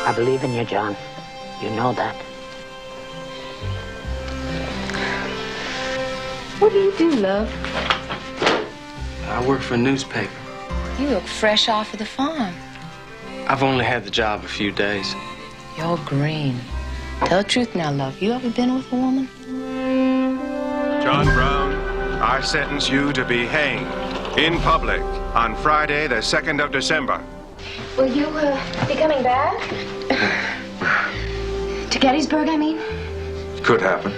I believe in you, John. You know that. What do you do, love? I work for a newspaper. You look fresh off of the farm. I've only had the job a few days. You're green. Tell the truth now, love. You ever been with a woman? John Brown, I sentence you to be hanged in public on Friday, the 2nd of December. Will you be coming back? To Gettysburg, I mean? Could happen.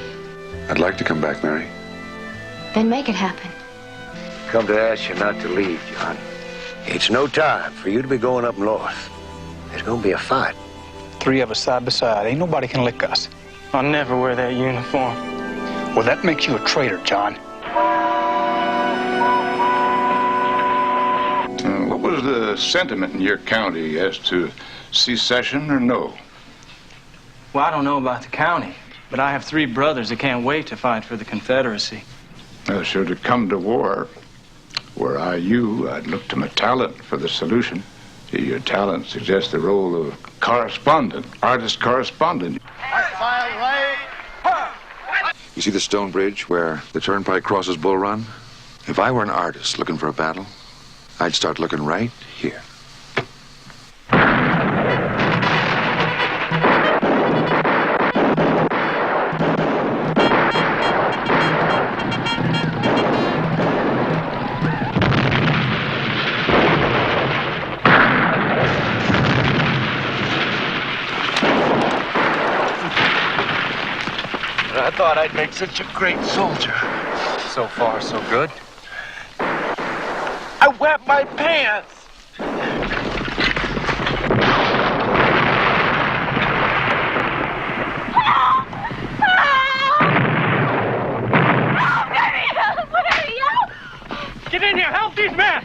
I'd like to come back, Mary. Then make it happen. Come to ask you not to leave, John. It's no time for you to be going up north. There's gonna be a fight. 3 of us side by side. Ain't nobody can lick us. I'll never wear that uniform. Well, that makes you a traitor, John. What was the sentiment in your county as to secession or no? Well, I don't know about the county, but I have 3 brothers that can't wait to fight for the Confederacy. Should it come to war, were I you, I'd look to my talent for the solution. Your talent suggests the role of correspondent, artist correspondent. You see the stone bridge where the turnpike crosses Bull Run? If I were an artist looking for a battle, I'd start looking right here. I thought I'd make such a great soldier. So far, so good. I wet my pants! Get in here! Help these men!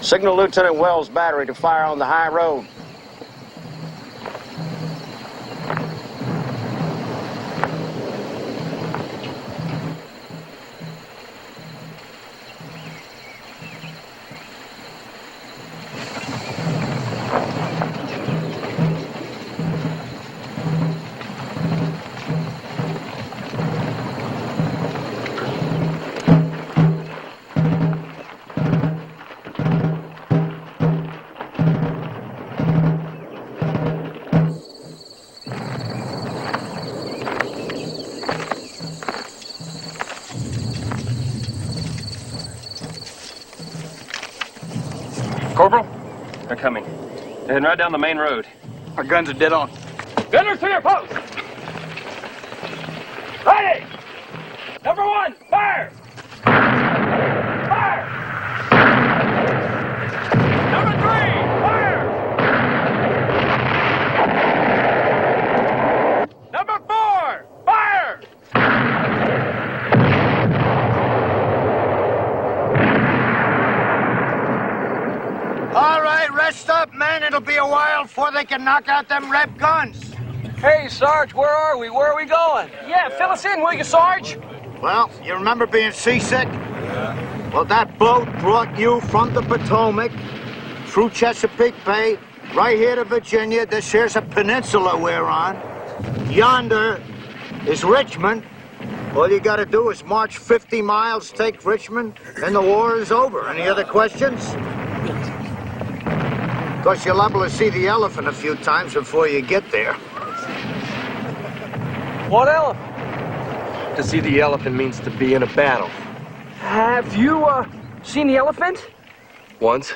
Signal Lieutenant Wells' battery to fire on the high road. Heading right down the main road. Our guns are dead on. Gunners to your post! Ready! Number one, fire! Fire! Number three, fire! Number four, fire! All right, rest up, men. It'll be a while before they can knock out them Reb guns. Hey, Sarge, where are we? Where are we going? Yeah, fill us in, will you, Sarge? Well, you remember being seasick? Well, that boat brought you from the Potomac through Chesapeake Bay, right here to Virginia. This here's a peninsula we're on. Yonder is Richmond. All you gotta do is march 50 miles, take Richmond, and the war is over. Any other questions? Of course, you're liable to see the elephant a few times before you get there. What elephant? To see the elephant means to be in a battle. Have you, seen the elephant? Once,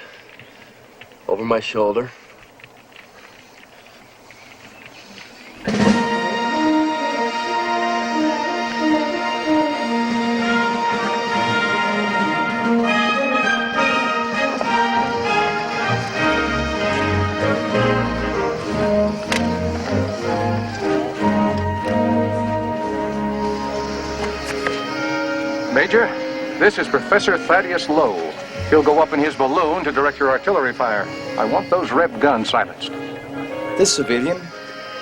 over my shoulder. Major, this is Professor Thaddeus Lowe. He'll go up in his balloon to direct your artillery fire. I want those Reb guns silenced. This civilian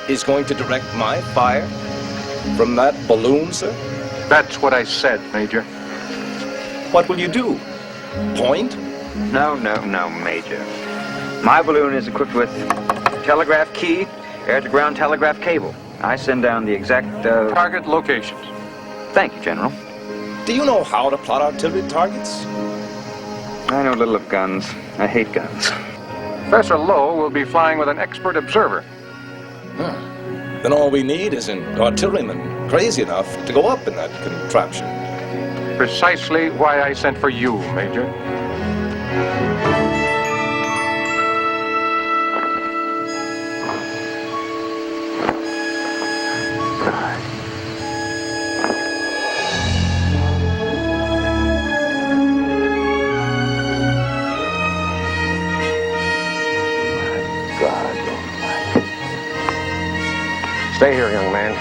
is going to direct my fire from that balloon, sir? That's what I said, Major. What will you do? Point? No, Major. My balloon is equipped with telegraph key, air-to-ground telegraph cable. I send down the exact, Target locations. Thank you, General. Do you know how to plot artillery targets? I know little of guns. I hate guns. Professor Lowe will be flying with an expert observer. Then all we need is an artilleryman crazy enough to go up in that contraption. Precisely why I sent for you, Major. Stay here, young man.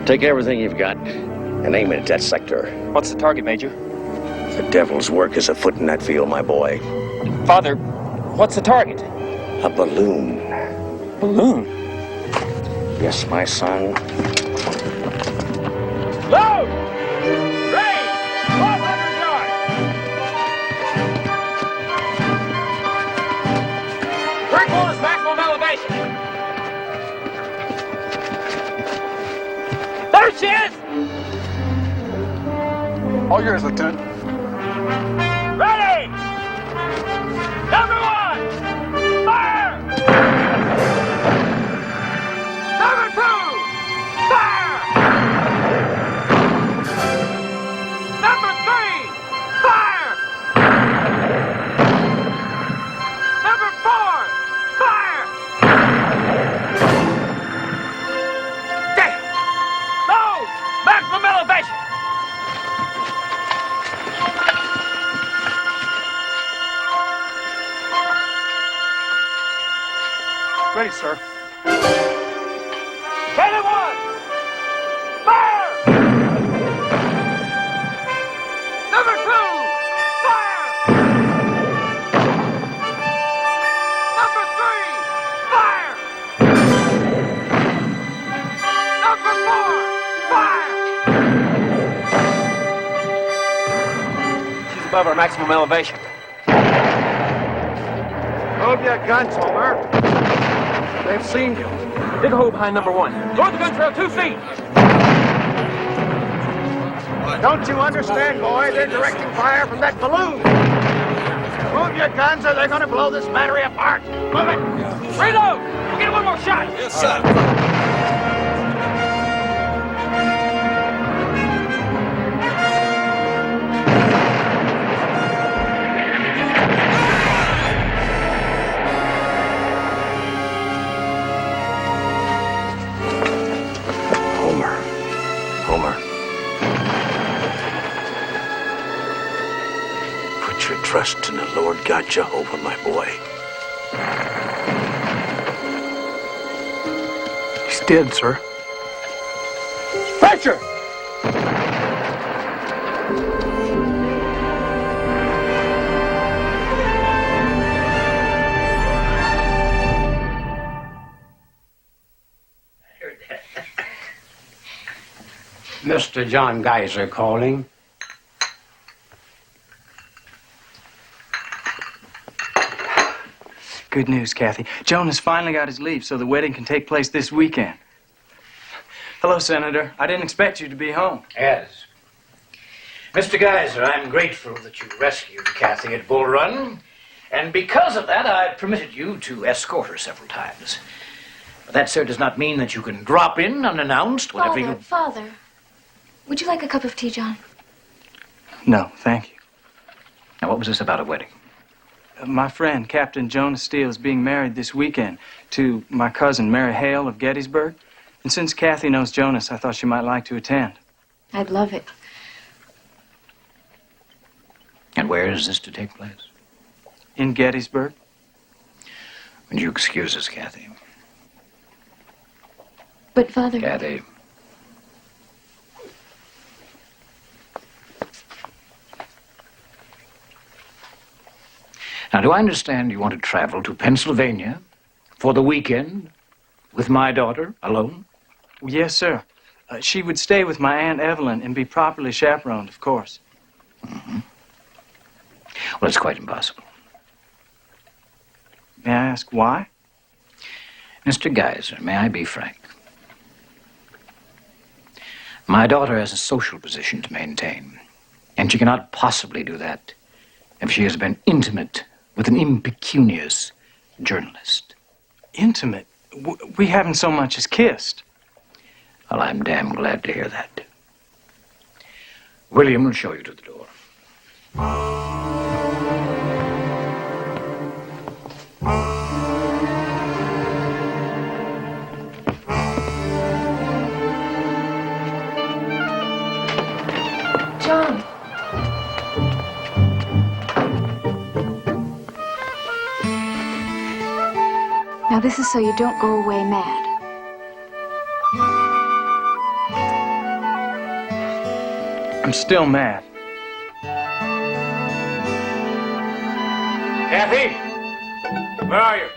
Take everything you've got and aim it at that sector. What's the target, Major? The devil's work is afoot in that field, my boy. Father, what's the target? A balloon. Balloon? Yes, my son. Load! Range! 1,200 yards! Three-quarters maximum elevation! There she is! All yours, Lieutenant. Ready! Number one! Fire! Number two! Fire! Number three! Fire! Number four! Fire! Damn! Load! Maximum elevation! Ready, sir. Ready, one! Fire! Number two! Fire! Number three! Fire! Number four! Fire! She's above our maximum elevation. Hold your guns, Homer. They've seen you. Dig a hole behind number one. Lower the gun trail 2 feet. Don't you understand, boy? They're directing fire from that balloon. Move your guns or they're going to blow this battery apart. Move it. Reload! We'll get one more shot. Yes, sir. Homer. Put your trust in the Lord God Jehovah, my boy. He's dead, sir. Fletcher! Mr. John Geyser calling. Good news, Kathy. Jonas finally got his leave so the wedding can take place this weekend. Hello, Senator. I didn't expect you to be home. Yes. Mr. Geyser, I'm grateful that you rescued Kathy at Bull Run, and because of that, I permitted you to escort her several times. But that, sir, does not mean that you can drop in unannounced whenever you... Father, would you like a cup of tea, John? No, thank you. Now, what was this about a wedding? My friend, Captain Jonas Steele, is being married this weekend to my cousin, Mary Hale of Gettysburg. And since Kathy knows Jonas, I thought she might like to attend. I'd love it. And where is this to take place? In Gettysburg. Would you excuse us, Kathy? But, Father... Kathy. Now, do I understand you want to travel to Pennsylvania for the weekend with my daughter alone? Yes, sir. She would stay with my Aunt Evelyn and be properly chaperoned, of course. Mm-hmm. Well, it's quite impossible. May I ask why? Mr. Geyser, may I be frank? My daughter has a social position to maintain, and she cannot possibly do that if she has been intimate with an impecunious journalist. Intimate? We haven't so much as kissed. Well, I'm damn glad to hear that. William will show you to the door. John. Now, this is so you don't go away mad. I'm still mad. Kathy! Where are you?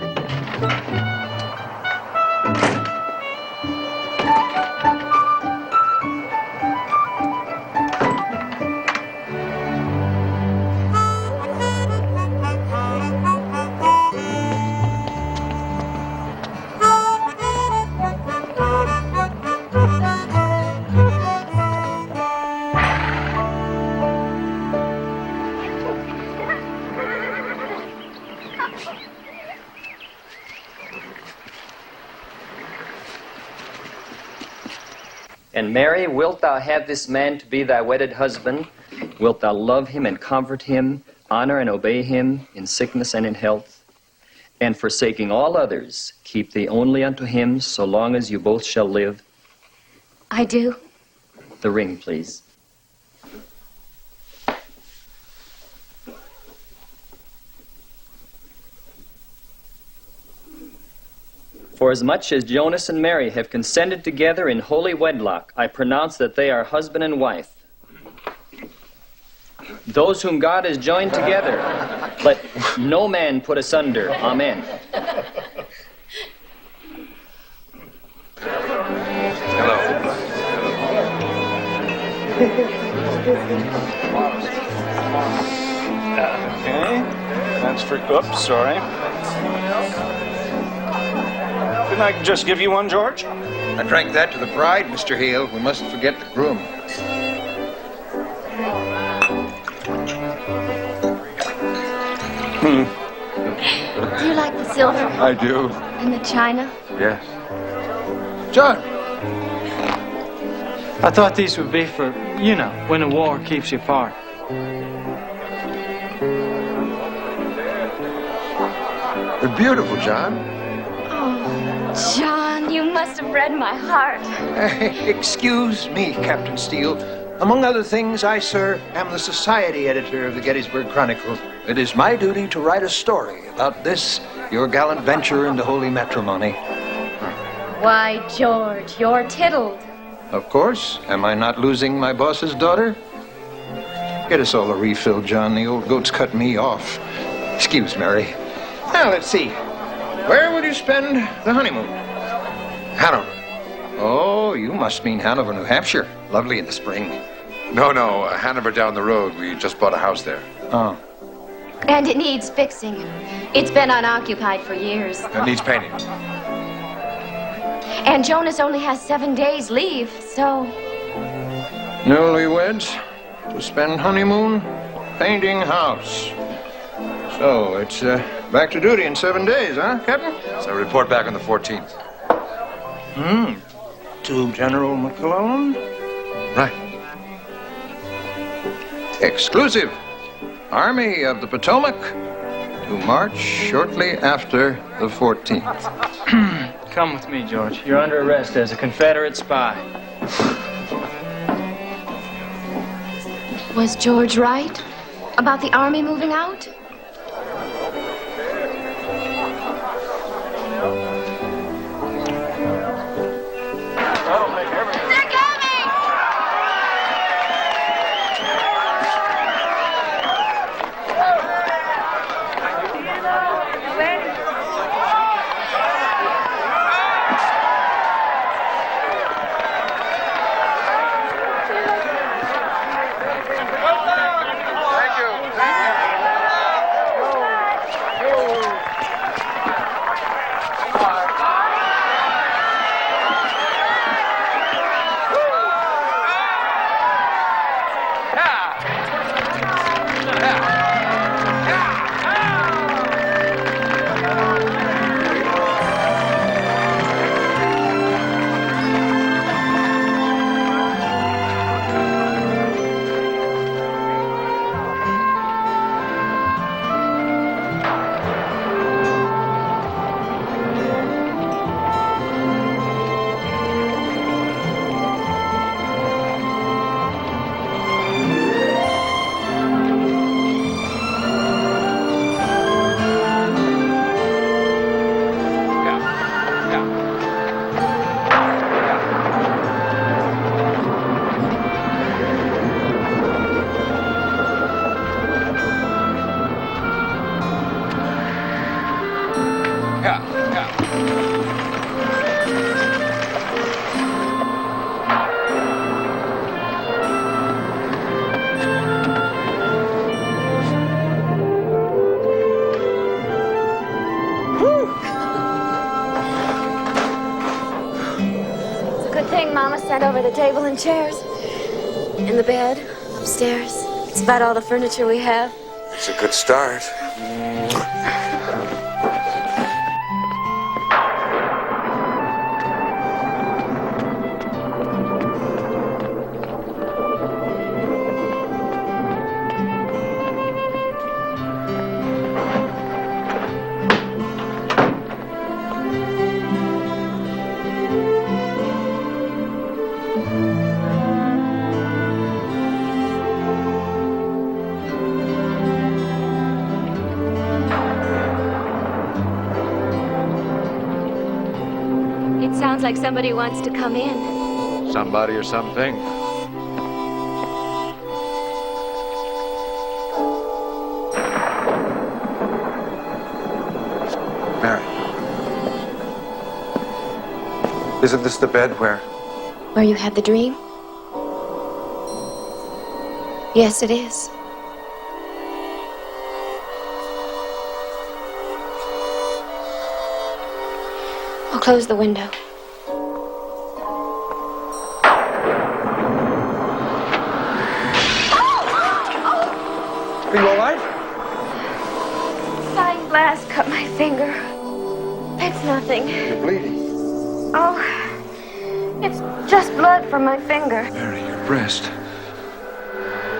And Mary, wilt thou have this man to be thy wedded husband? Wilt thou love him and comfort him, honor and obey him in sickness and in health? And forsaking all others, keep thee only unto him so long as you both shall live? I do. The ring, please. Forasmuch as Jonas and Mary have consented together in holy wedlock, I pronounce that they are husband and wife. Those whom God has joined together, let no man put asunder. Amen. Hello. Okay. That's for... Oops, sorry. Couldn't I just give you one, George? I drank that to the bride, Mr. Hale. We mustn't forget the groom. Do you like the silver I do. and the china? Yes. John! I thought these would be for, you know, when a war keeps you apart. They're beautiful, John. Oh, John, you must have read my heart. Excuse me, Captain Steele. Among other things, I, sir, am the society editor of the Gettysburg Chronicle. It is my duty to write a story about this, your gallant venture into holy matrimony. Why, George, you're tiddled. Of course. Am I not losing my boss's daughter? Get us all a refill, John. The old goat's cut me off. Excuse, Mary. Now, let's see. Where would you spend the honeymoon? Hanover. Oh, you must mean Hanover, New Hampshire. Lovely in the spring. No, Hanover down the road. We just bought a house there. Oh. And it needs fixing. It's been unoccupied for years. It needs painting. And Jonas only has 7 days leave, so... Newlyweds to spend honeymoon, painting house. So it's back to duty in 7 days, huh, Captain? So report back on the 14th. To General McClellan? Right. Exclusive. Army of the Potomac to march shortly after the 14th. Come with me, George. You're under arrest as a Confederate spy. Was George right about the army moving out? Mama sent over the table and chairs. And the bed upstairs. It's about all the furniture we have. It's a good start. Sounds like somebody wants to come in. Somebody or something. Mary. Isn't this the bed where... Where you had the dream? Yes, it is. I'll close the window. Are you all right? Flying blast cut my finger. It's nothing. You're bleeding. Oh, it's just blood from my finger. Mary, your breast.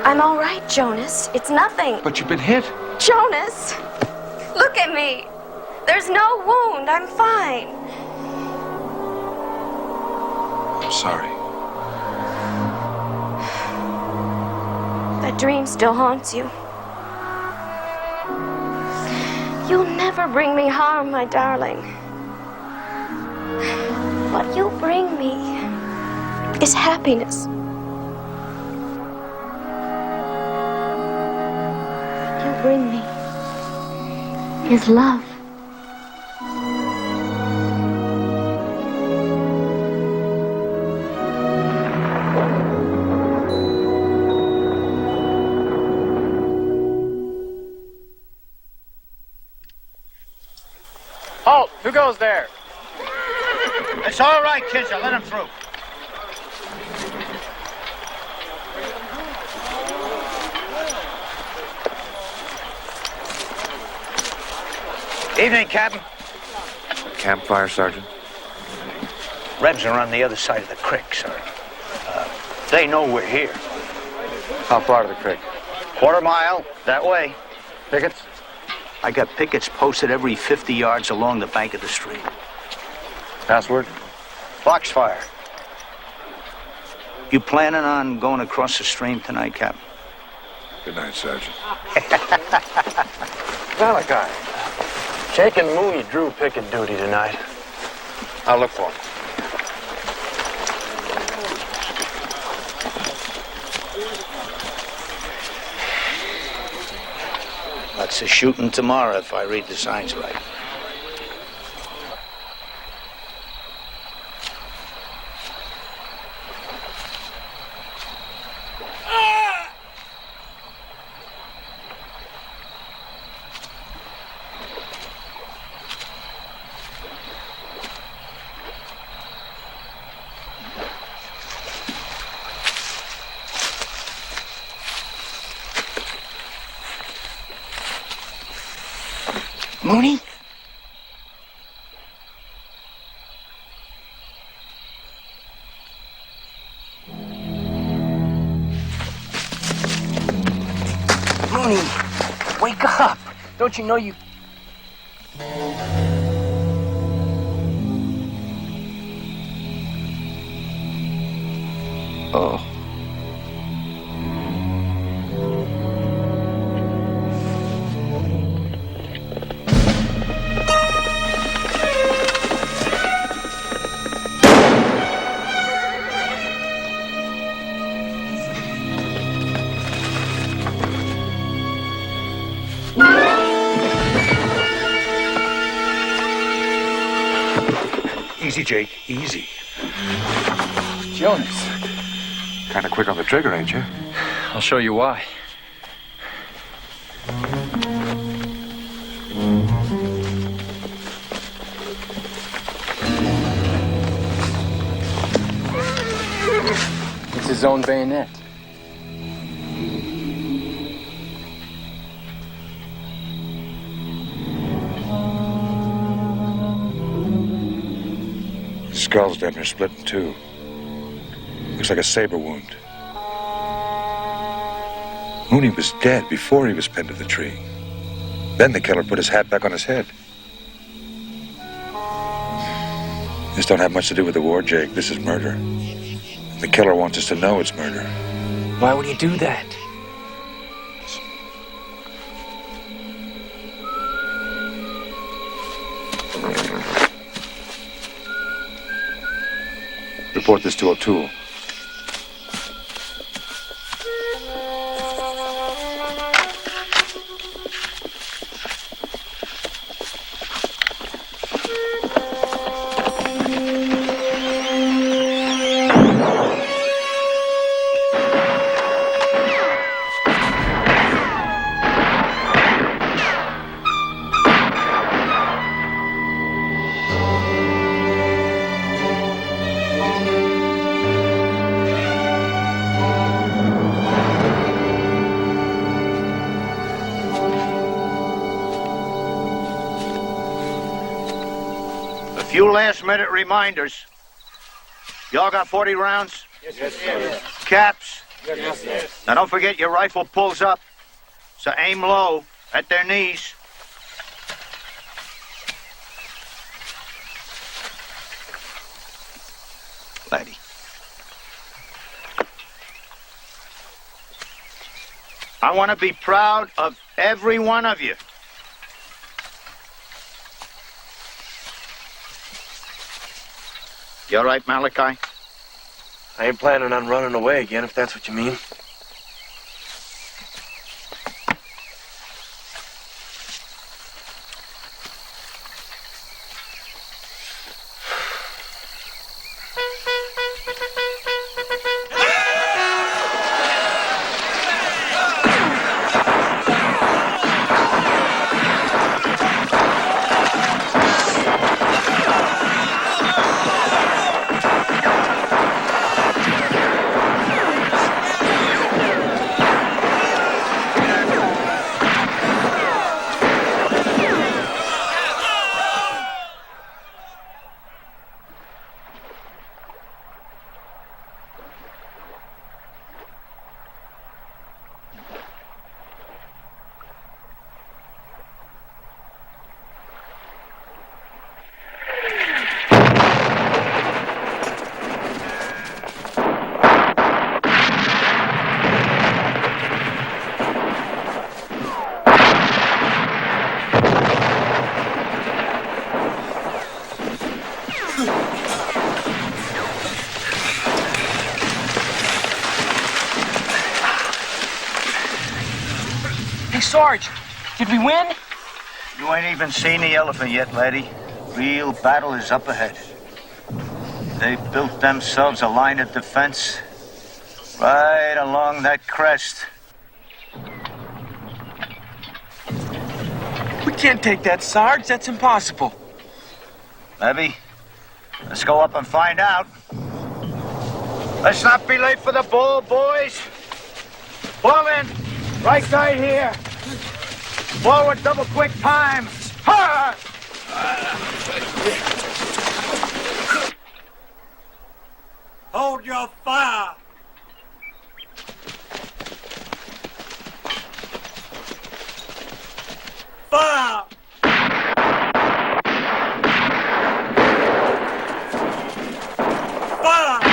I'm all right, Jonas. It's nothing. But you've been hit. Jonas, look at me. There's no wound. I'm fine. I'm sorry. That dream still haunts you. You'll never bring me harm, my darling. What you bring me is happiness. What you bring me is love. Halt! Who goes there? It's all right, kids. I'll let him through. Evening, Captain. Campfire, Sergeant? Rebs are on the other side of the creek, sir. They know we're here. How far to the creek? Quarter mile, that way. Pickets? I got pickets posted every 50 yards along the bank of the stream. Password? Foxfire. You planning on going across the stream tonight, Captain? Good night, Sergeant. Malachi. Jake and Mooney drew picket duty tonight. I'll look for him. Lots of shooting tomorrow if I read the signs right. Mooney? Mooney, wake up. Don't you know you... Oh. Easy, Jake. Easy. Jonas. Kind of quick on the trigger, ain't you? I'll show you why. It's his own bayonet. The skull's damn near split in two. Looks like a saber wound. Mooney was dead before he was pinned to the tree. Then the killer put his hat back on his head. This don't have much to do with the war, Jake. This is murder. The killer wants us to know it's murder. Why would he do that? Report this to O'Toole. few last-minute reminders. Y'all got 40 rounds? Yes, sir. Caps? Yes, sir. Now, don't forget your rifle pulls up, so aim low at their knees. Laddie. I want to be proud of every one of you. You all right, Malachi? I ain't planning on running away again, if that's what you mean. Sarge, did we win? You ain't even seen the elephant yet, laddie. Real battle is up ahead. They've built themselves a line of defense right along that crest. We can't take that, Sarge. That's impossible. Maybe. Let's go up and find out. Let's not be late for the ball, boys. Ball in. Right guy here. Forward, double quick time. Ha! Hold your fire. Fire! Fire!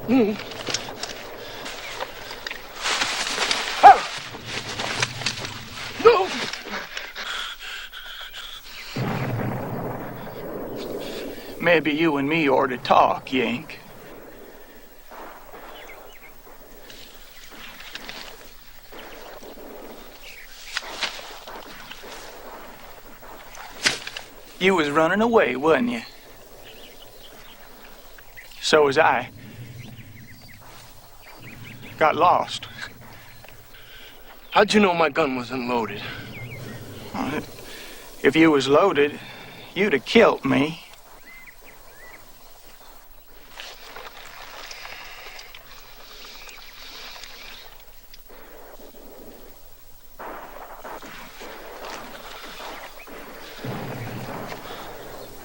No! Maybe you and me ought to talk, Yank. You was running away, wasn't you? So was I. Got lost. How'd you know my gun wasn't loaded? If you was loaded, you'd have killed me.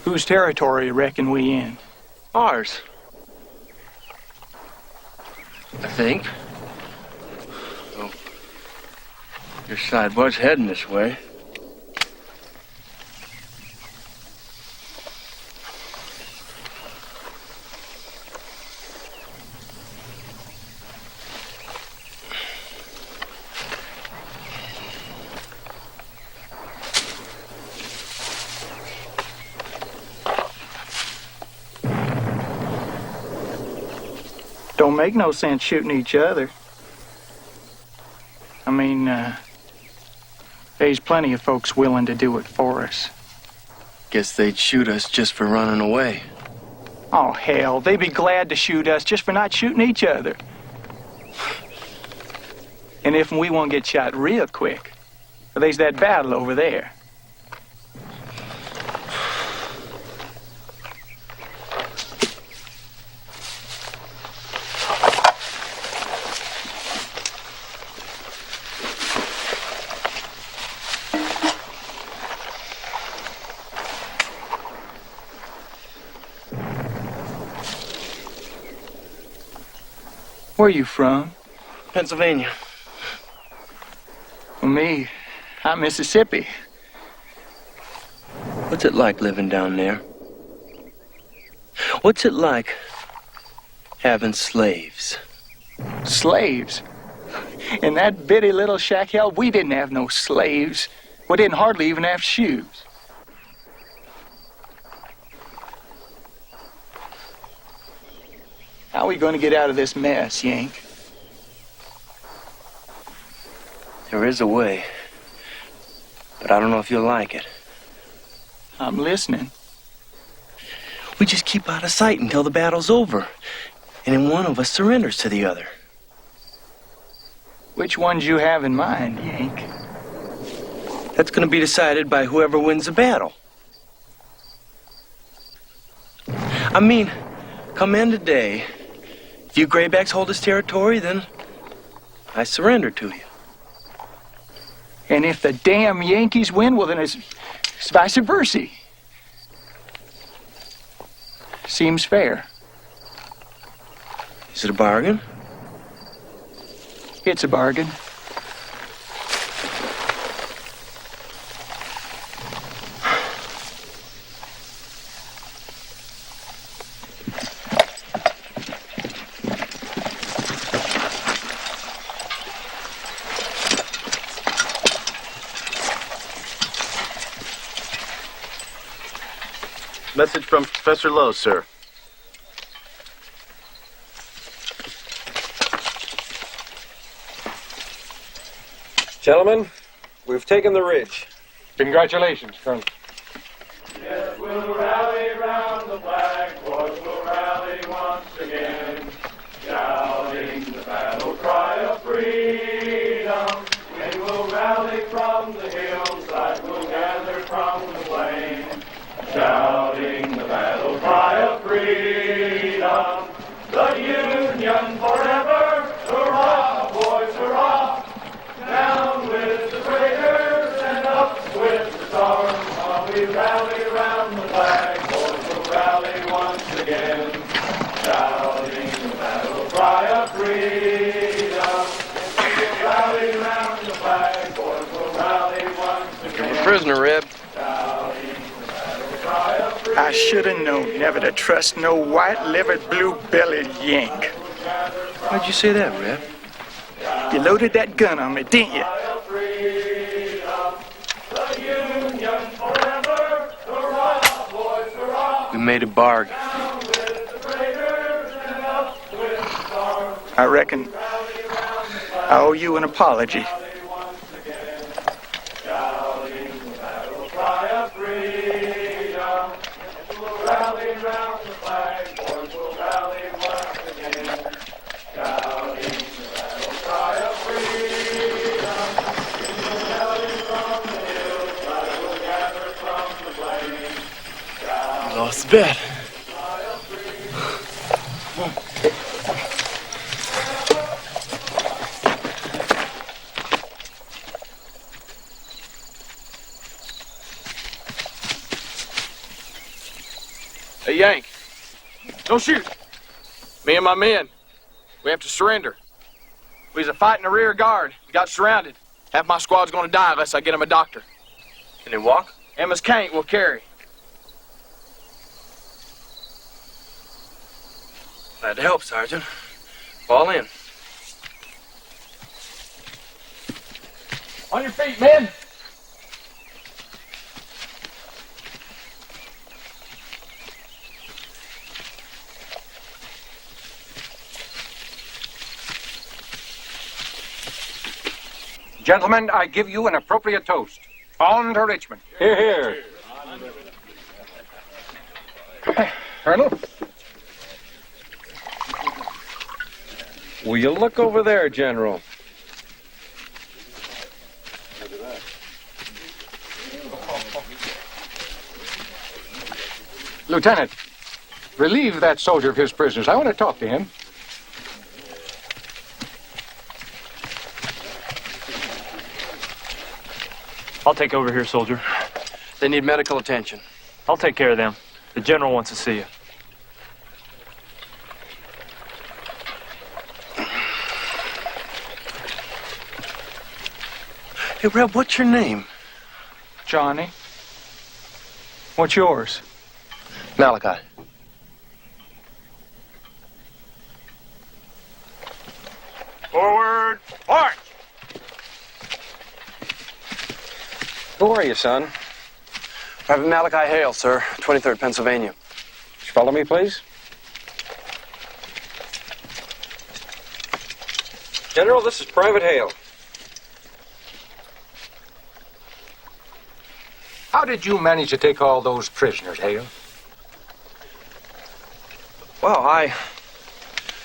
Whose territory reckon we in? Ours. I think. Oh, your side was heading this way. Don't make no sense shooting each other. I mean, there's plenty of folks willing to do it for us. Guess they'd shoot us just for running away. Oh, hell, they'd be glad to shoot us just for not shooting each other. And if we won't get shot real quick, there's that battle over there. Where are you from? Pennsylvania. Well, me, I'm Mississippi. What's it like living down there? What's it like having slaves? Slaves? In that bitty little shack, hell, we didn't have no slaves. We didn't hardly even have shoes. How are we going to get out of this mess, Yank? There is a way, but I don't know if you'll like it. I'm listening. We just keep out of sight until the battle's over, and then one of us surrenders to the other. Which ones you have in mind, Yank? That's going to be decided by whoever wins the battle. I mean, come in today. If you Graybacks hold this territory, then I surrender to you. And if the damn Yankees win, well, then it's vice versa. Seems fair. Is it a bargain? It's a bargain. Message from Professor Lowe, sir. Gentlemen, we've taken the ridge. Congratulations, Colonel. Yes, we'll rally round the flag, boys, we'll rally once again, shouting the battle cry of freedom. And we'll rally from the hillside, we'll gather from the plain, shouting the battle cry of freedom. The Union forever, hurrah, boys, hurrah! Down with the traitors and up with the stars. While we rally round the flag, boys will rally once again, shouting the battle cry of freedom. We'll rally round the flag, boys will rally once again. You're a prisoner, Reb. I should have known never to trust no white-livered, blue-bellied Yank. Why'd you say that, Reb? You loaded that gun on me, didn't you? We made a bargain. I reckon I owe you an apology. Lost the bet. Hey, Yank. Don't shoot. Me and my men. We have to surrender. We was a fighting the rear guard. We got surrounded. Half my squad's gonna die unless I get him a doctor. Can they walk? Emma's Can't will carry. Glad to help, Sergeant. Fall in. On your feet, men. Gentlemen, I give you an appropriate toast. On to Richmond. Hear, hear. Colonel? Will you look over there, General? Lieutenant, relieve that soldier of his prisoners. I want to talk to him. I'll take over here, soldier. They need medical attention. I'll take care of them. The general wants to see you. Hey, Reb, what's your name? Johnny. What's yours? Malachi. Forward, march! Who are you, son? Private Malachi Hale, sir. 23rd Pennsylvania. Follow me, please. General, this is Private Hale. How did you manage to take all those prisoners, Hale? Well, I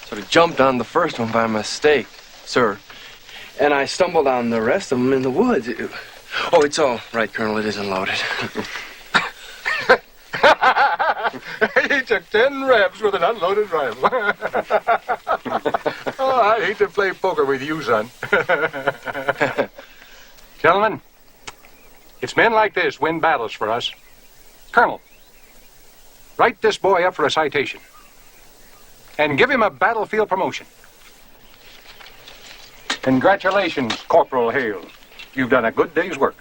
sort of jumped on the first one by mistake, sir. And I stumbled on the rest of them in the woods. Oh, it's all right, Colonel. It isn't loaded. He took 10 reps with an unloaded rifle. Oh, I hate to play poker with you, son. Gentlemen, it's men like this win battles for us. Colonel, write this boy up for a citation. And give him a battlefield promotion. Congratulations, Corporal Hale. You've done a good day's work.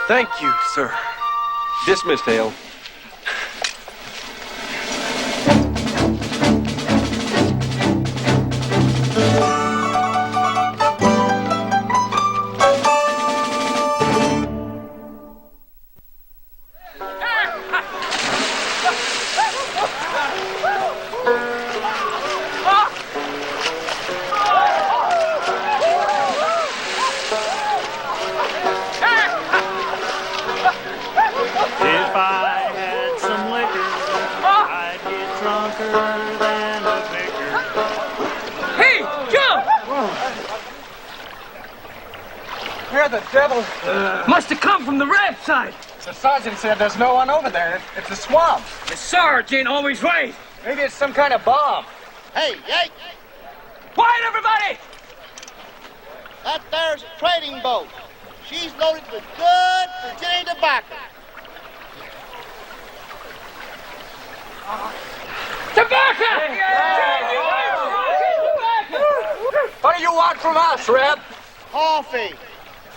Thank you, sir. Dismissed, Hale. If I had some liquor, I'd get drunker than a vicar. Hey, Joe! You're the devil. Must have come from the raft side. The sergeant said there's no one over there. It's a swamp. The Sarge ain't always right. Maybe it's some kind of bomb. Hey, Yank, Quiet, everybody! that there's a trading boat. She's loaded with good Virginia tobacco. Tobacco! What do you want from us, Reb? Coffee.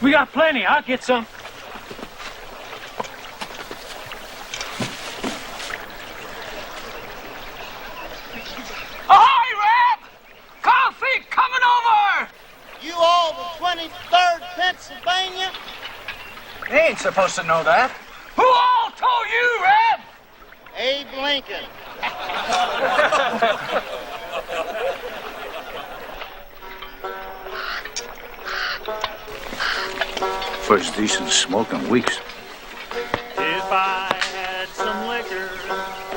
We got plenty. I'll get some. supposed to know that. Who all told you, Red? Abe Lincoln. First decent smoke in weeks. If I had some liquor,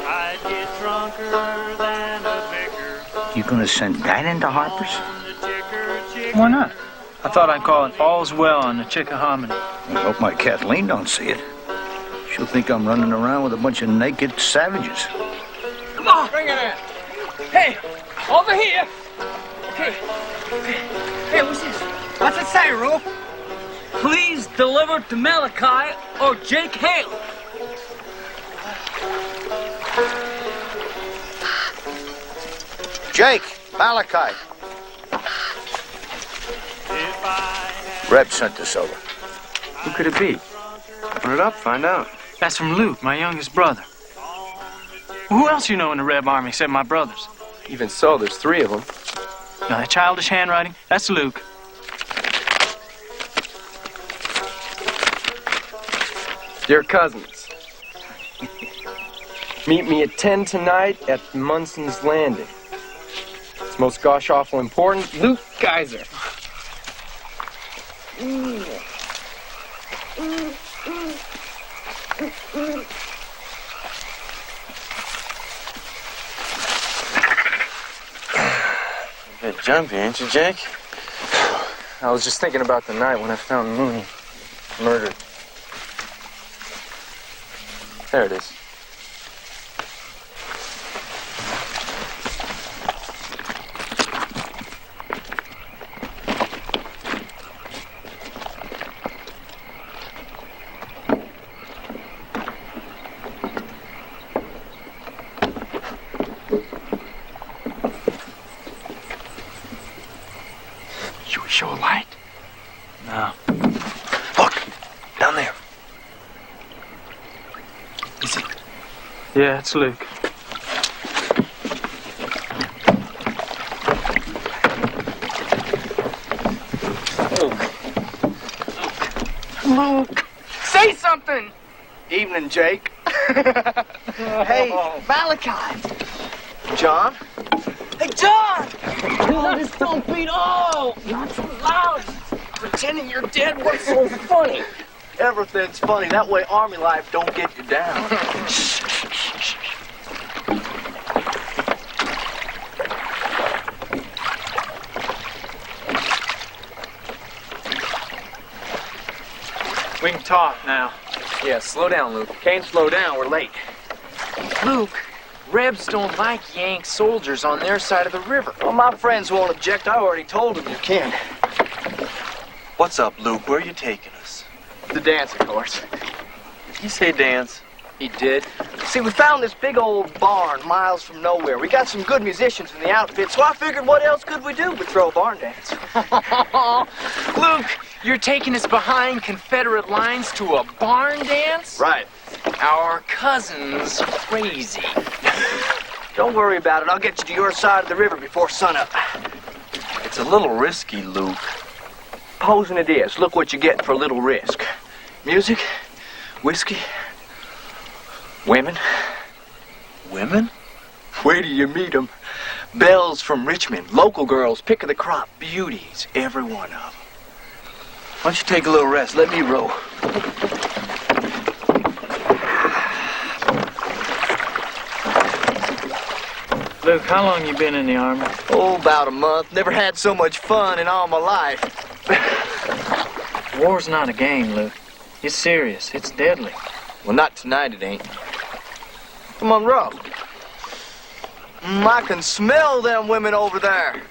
I'd get drunker than a vicar. You gonna send that into Harper's? Why not? I thought I'd call it All's Well on the Chickahominy. I hope my Kathleen don't see it. She'll think I'm running around with a bunch of naked savages. Come on. Bring it in. Hey, over here. Hey, hey, what's this? What's it say, Roo? Please deliver to Malachi or Jake Hale. Jake, Malachi. Reb sent this over. Who could it be? Open it up, find out. That's from Luke, my youngest brother. Who else you know in the Reb Army except my brothers? Even so, there's 3 of them. Now, that childish handwriting, that's Luke. Dear cousins, meet me at 10 tonight at Munson's Landing. It's most gosh awful important. Luke Geyser. A bit jumpy, ain't you, Jake? I was just thinking about the night when I found Mooney murdered. There it is. Should we show a light? No. Look, down there. Is it? Yeah, it's Luke. Luke, say something. Evening, Jake. Hey, Malachi. John? Hey, John! Oh, this don't beat all. Not so loud. Pretending you're dead. What's so funny? Everything's funny. That way Army life don't get you down. We can talk now. Yeah, slow down, Luke. Can't slow down. We're late. Luke, Rebs don't like Yank soldiers on their side of the river. Well, my friends won't object. I already told them you can. What's up, Luke? Where are you taking us? The dance, of course. Did he say dance? He did. See, we found this big old barn miles from nowhere. We got some good musicians in the outfit, so I figured what else could we do but throw a barn dance? Luke, you're taking us behind Confederate lines to a barn dance? Right. Our cousin's crazy. Don't worry about it. I'll get you to your side of the river before sunup. It's a little risky, Luke. Posing it is. Look what you're getting for a little risk. Music, whiskey, women. Women? Where do you meet them? Belles from Richmond, local girls, pick of the crop, beauties, every one of them. Why don't you take a little rest? Let me row. Luke, how long you been in the Army? Oh, about a month. Never had so much fun in all my life. War's not a game, Luke. It's serious. It's deadly. Well, not tonight it ain't. Come on, row. I can smell them women over there.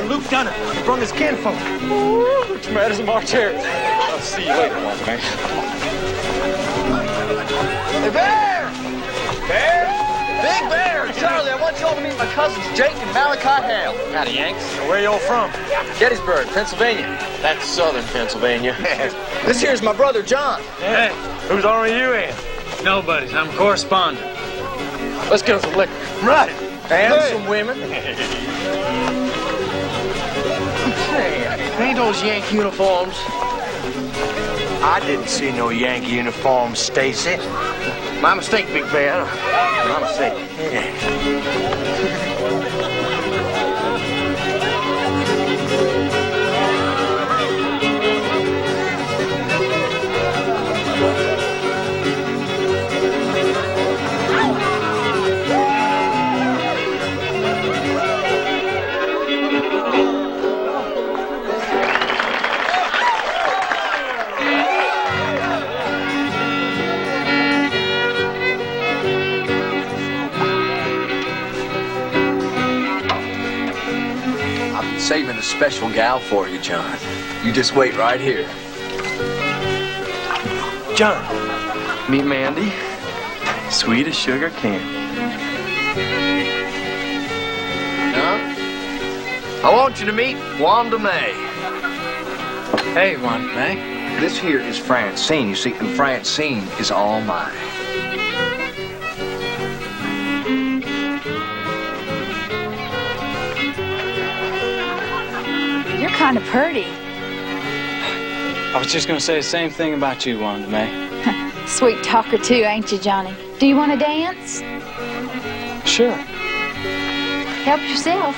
Luke done it. He brung his kinfolk. Which matters in March here. I'll see you later, Walter, man. Hey, there! Big Bear, Charlie, I want you all to meet my cousins, Jake and Malachi Hale. Howdy, Yanks. Where y'all from? Gettysburg, Pennsylvania. That's southern Pennsylvania. This here's my brother, John. Hey, whose army you in? Nobody's. I'm correspondent. Let's get some liquor. Right. And some women. Hey, ain't those Yankee uniforms? I didn't see no Yankee uniforms, Stacy. My mistake, Big Bear. My mistake. Saving a special gal for you, John. You just wait right here. John, meet Mandy. Sweet as sugar candy. I want you to meet Wanda May. Hey, Wanda May. This here is Francine, you see, and Francine is all mine. You're kind of pretty. I was just going to say the same thing about you, Wanda May. Sweet talker, too, ain't you, Johnny? Do you want to dance? Sure. Help yourself.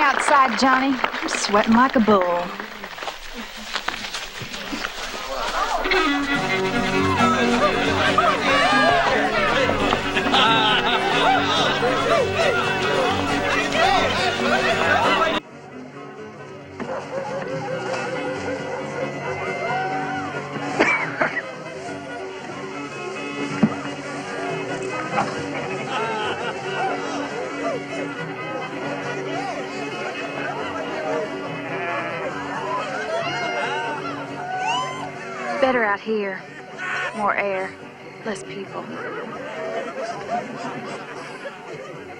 Outside, Johnny. I'm sweating like a bull. Better out here. More air. Less people.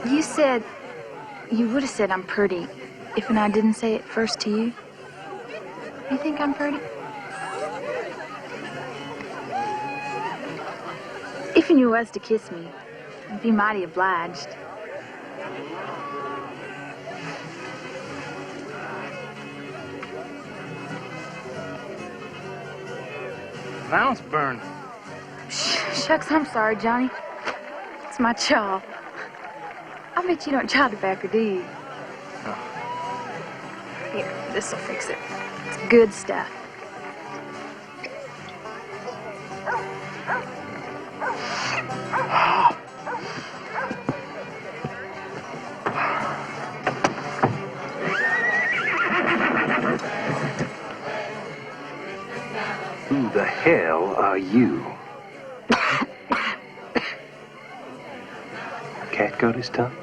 You said... You would have said I'm pretty if and I didn't say it first to you. You think I'm pretty? If you was to kiss me, I'd be mighty obliged. Now it's burning. Shucks, I'm sorry, Johnny. It's my jaw. I bet you don't jaw tobacco, do you? No. Here, this'll fix it. It's good stuff. Who the hell are you? Cat got his tongue?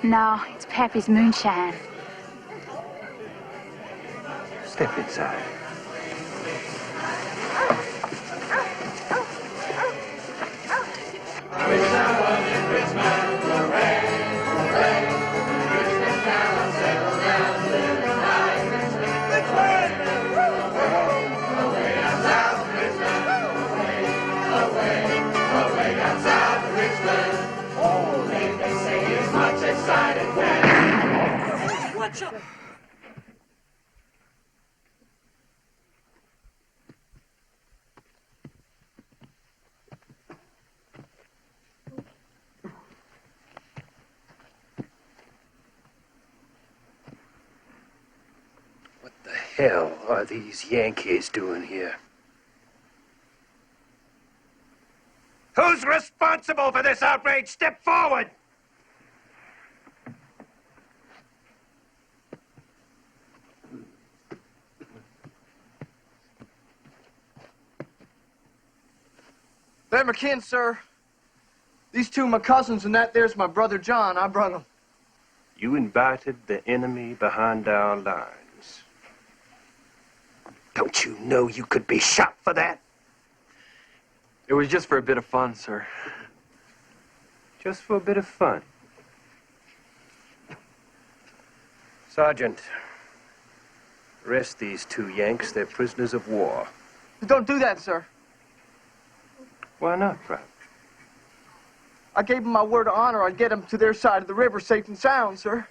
No, it's Pappy's moonshine. Step inside. hell are these Yankees doing here? Who's responsible for this outrage? Step forward! They're my kin, sir. These two my cousins, and that there's my brother John. I brung them. You invited the enemy behind our lines. Don't you know you could be shot for that? It was just for a bit of fun, sir. Just for a bit of fun. Sergeant, arrest these two Yanks. They're prisoners of war. Don't do that, sir. Why not, Private? I gave them my word of honor I'd get them to their side of the river safe and sound, sir.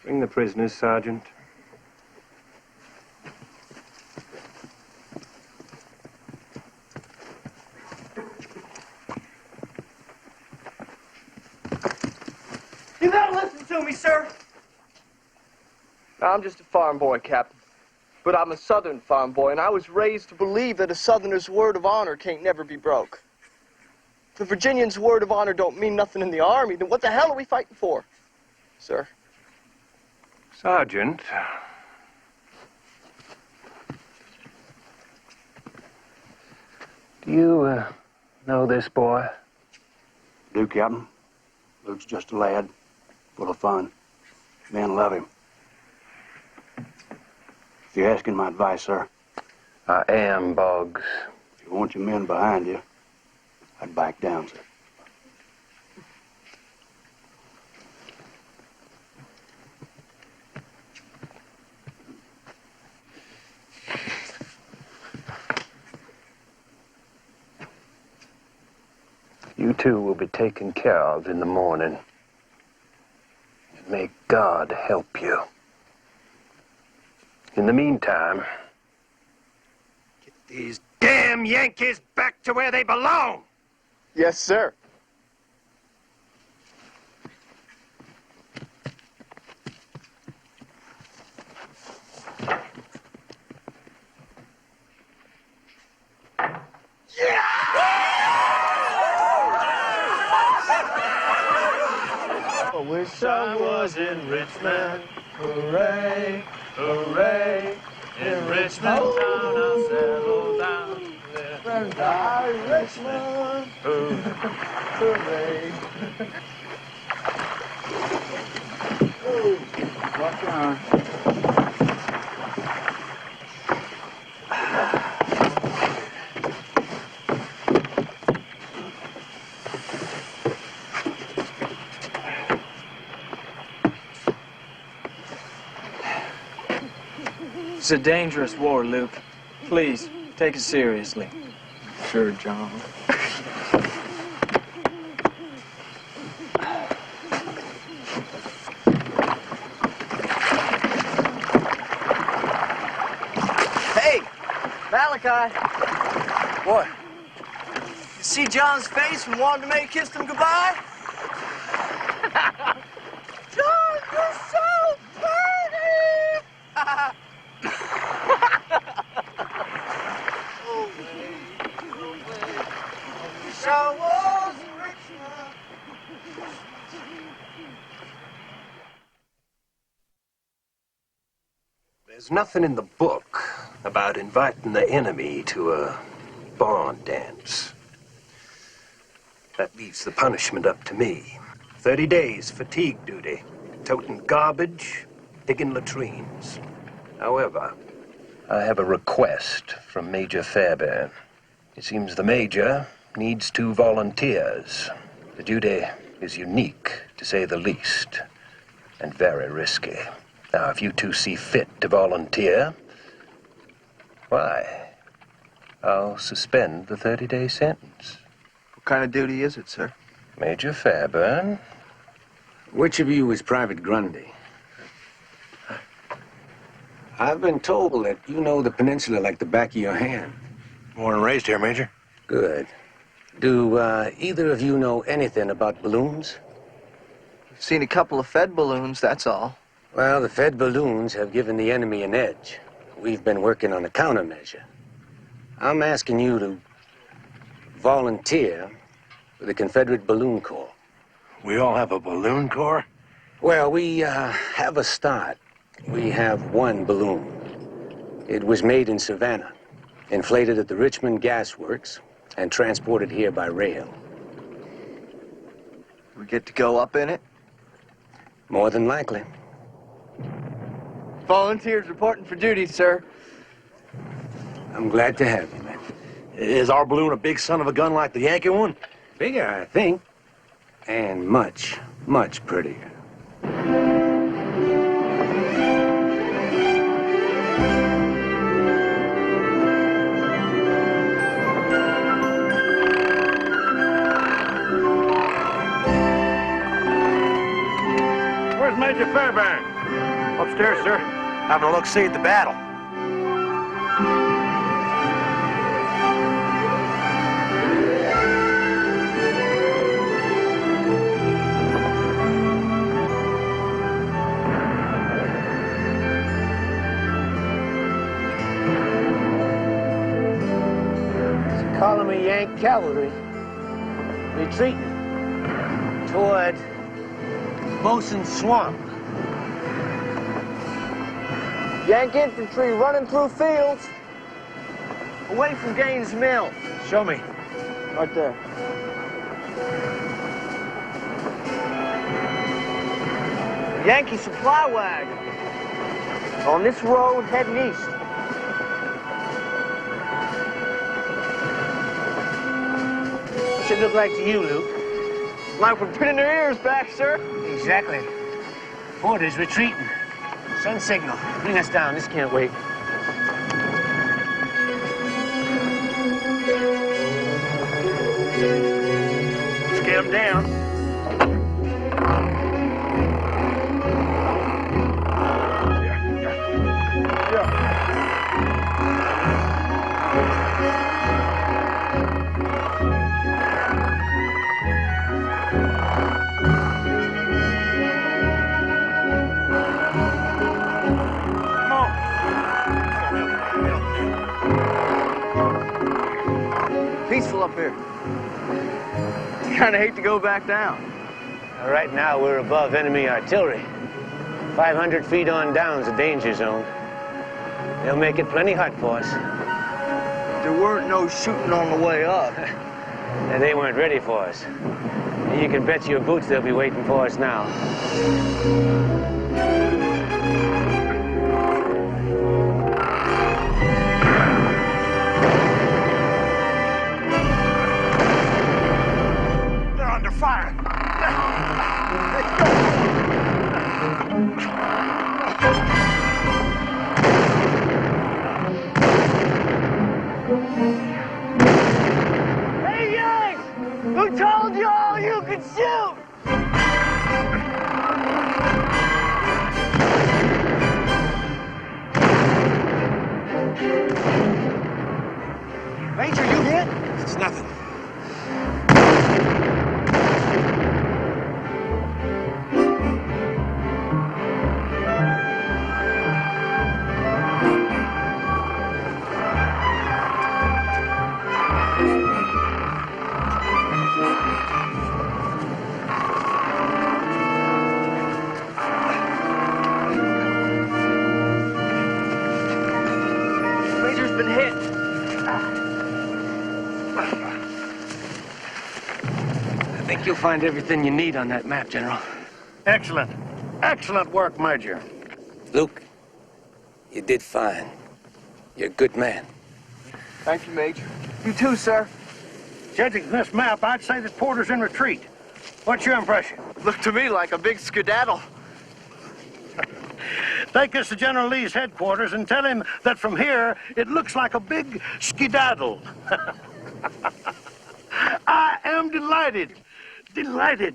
Bring the prisoners, Sergeant. You gotta listen to me, sir. I'm just a farm boy, Captain. But I'm a Southern farm boy, and I was raised to believe that a Southerner's word of honor can't never be broke. If the Virginian's word of honor don't mean nothing in the Army, then what the hell are we fighting for, sir? Sergeant. Do you, know this boy? Do, Captain. Luke's just a lad, full of fun. Men love him. If you're asking my advice, sir. I am, Boggs. If you want your men behind you, I'd back down, sir. You two will be taken care of in the morning. And may God help you. In the meantime, get these damn Yankees back to where they belong! Yes, sir. I wish I was in Richmond. Hooray, hooray. In Richmond town, I'll settle down there. And die, Richmond. Hooray. Watch your arm. It's a dangerous war, Luke. Please, take it seriously. Sure, John. Hey, Malachi. What? You see John's face when Wanda kissed him goodbye? John, you're so pretty! So was Richmond. There's nothing in the book about inviting the enemy to a barn dance. That leaves the punishment up to me. 30 days fatigue duty, toting garbage, digging latrines. However, I have a request from Major Fairbairn. It seems the Major needs 2 volunteers. The duty is unique, to say the least, and very risky. Now, if you two see fit to volunteer, why, I'll suspend the 30-day sentence. What kind of duty is it, sir? Major Fairbairn. Which of you is Private Grundy? I've been told that you know the peninsula like the back of your hand. Born and raised here, Major. Good. Do either of you know anything about balloons? I've seen a couple of Fed balloons, that's all. Well, the Fed balloons have given the enemy an edge. We've been working on a countermeasure. I'm asking you to volunteer for the Confederate Balloon Corps. We all have a balloon corps? Well, we have a start. We have one balloon. It was made in Savannah, inflated at the Richmond Gas Works, and transported here by rail. We get to go up in it? More than likely. Volunteers reporting for duty, sir. I'm glad to have you, man. Is our balloon a big son of a gun like the Yankee one? Bigger, I think. And much, much prettier. Where's Major Fairbairn? Upstairs, sir. Having a look-see at the battle. Column of Yank cavalry retreating toward Bosun Swamp. Yank infantry running through fields away from Gaines Mill. Show me. Right there. Yankee supply wagon on this road heading east. What's it look like to you, Luke? Like we're pinning their ears back, sir. Exactly. Porter's retreating. Sun signal. Bring us down. This can't wait. Let's get them down. Peaceful up here. Kind of hate to go back down. Right now, we're above enemy artillery. 500 feet on down's a danger zone. They'll make it plenty hot for us. There weren't no shooting on the way up. And they weren't ready for us. You can bet your boots they'll be waiting for us now. They're under fire. Hey, Yanks! Who told you all you could shoot? Major, you hit? It's nothing. Major's been hit. I think you'll find everything you need on that map, General. Excellent. Excellent work, Major. Luke, you did fine. You're a good man. Thank you, Major. You too, sir. Judging from this map, I'd say that Porter's in retreat. What's your impression? Looked to me like a big skedaddle. Take us to General Lee's headquarters and tell him that from here, it looks like a big skedaddle. I am delighted. Delighted.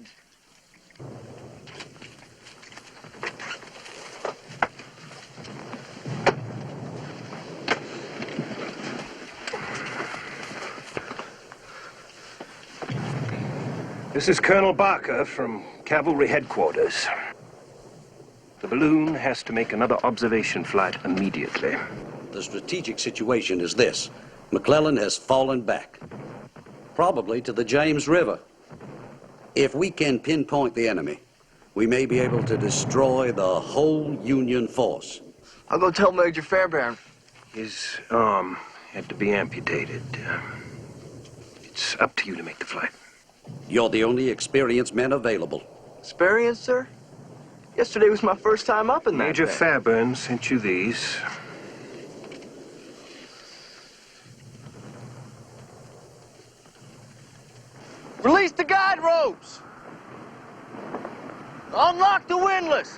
This is Colonel Barker from Cavalry Headquarters. The balloon has to make another observation flight immediately. The strategic situation is this. McClellan has fallen back, probably to the James River. If we can pinpoint the enemy, we may be able to destroy the whole Union force. I'll go tell Major Fairbairn. His arm had to be amputated. It's up to you to make the flight. You're the only experienced men available. Experience, sir? Yesterday was my first time up in that Major thing. Fairbairn sent you these. Release the guide ropes! Unlock the windlass!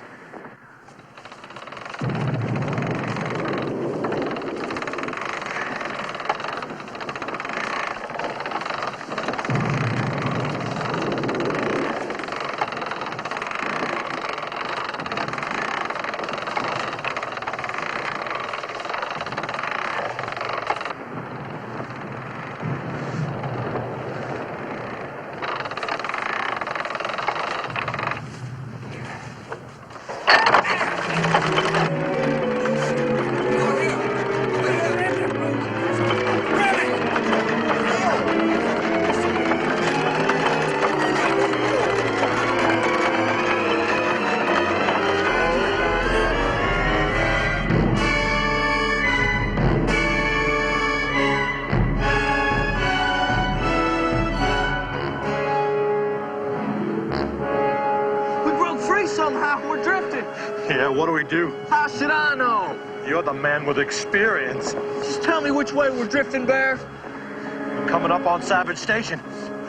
What do we do? How should I know? You're the man with experience. Just tell me which way we're drifting, Bear. We're coming up on Savage Station.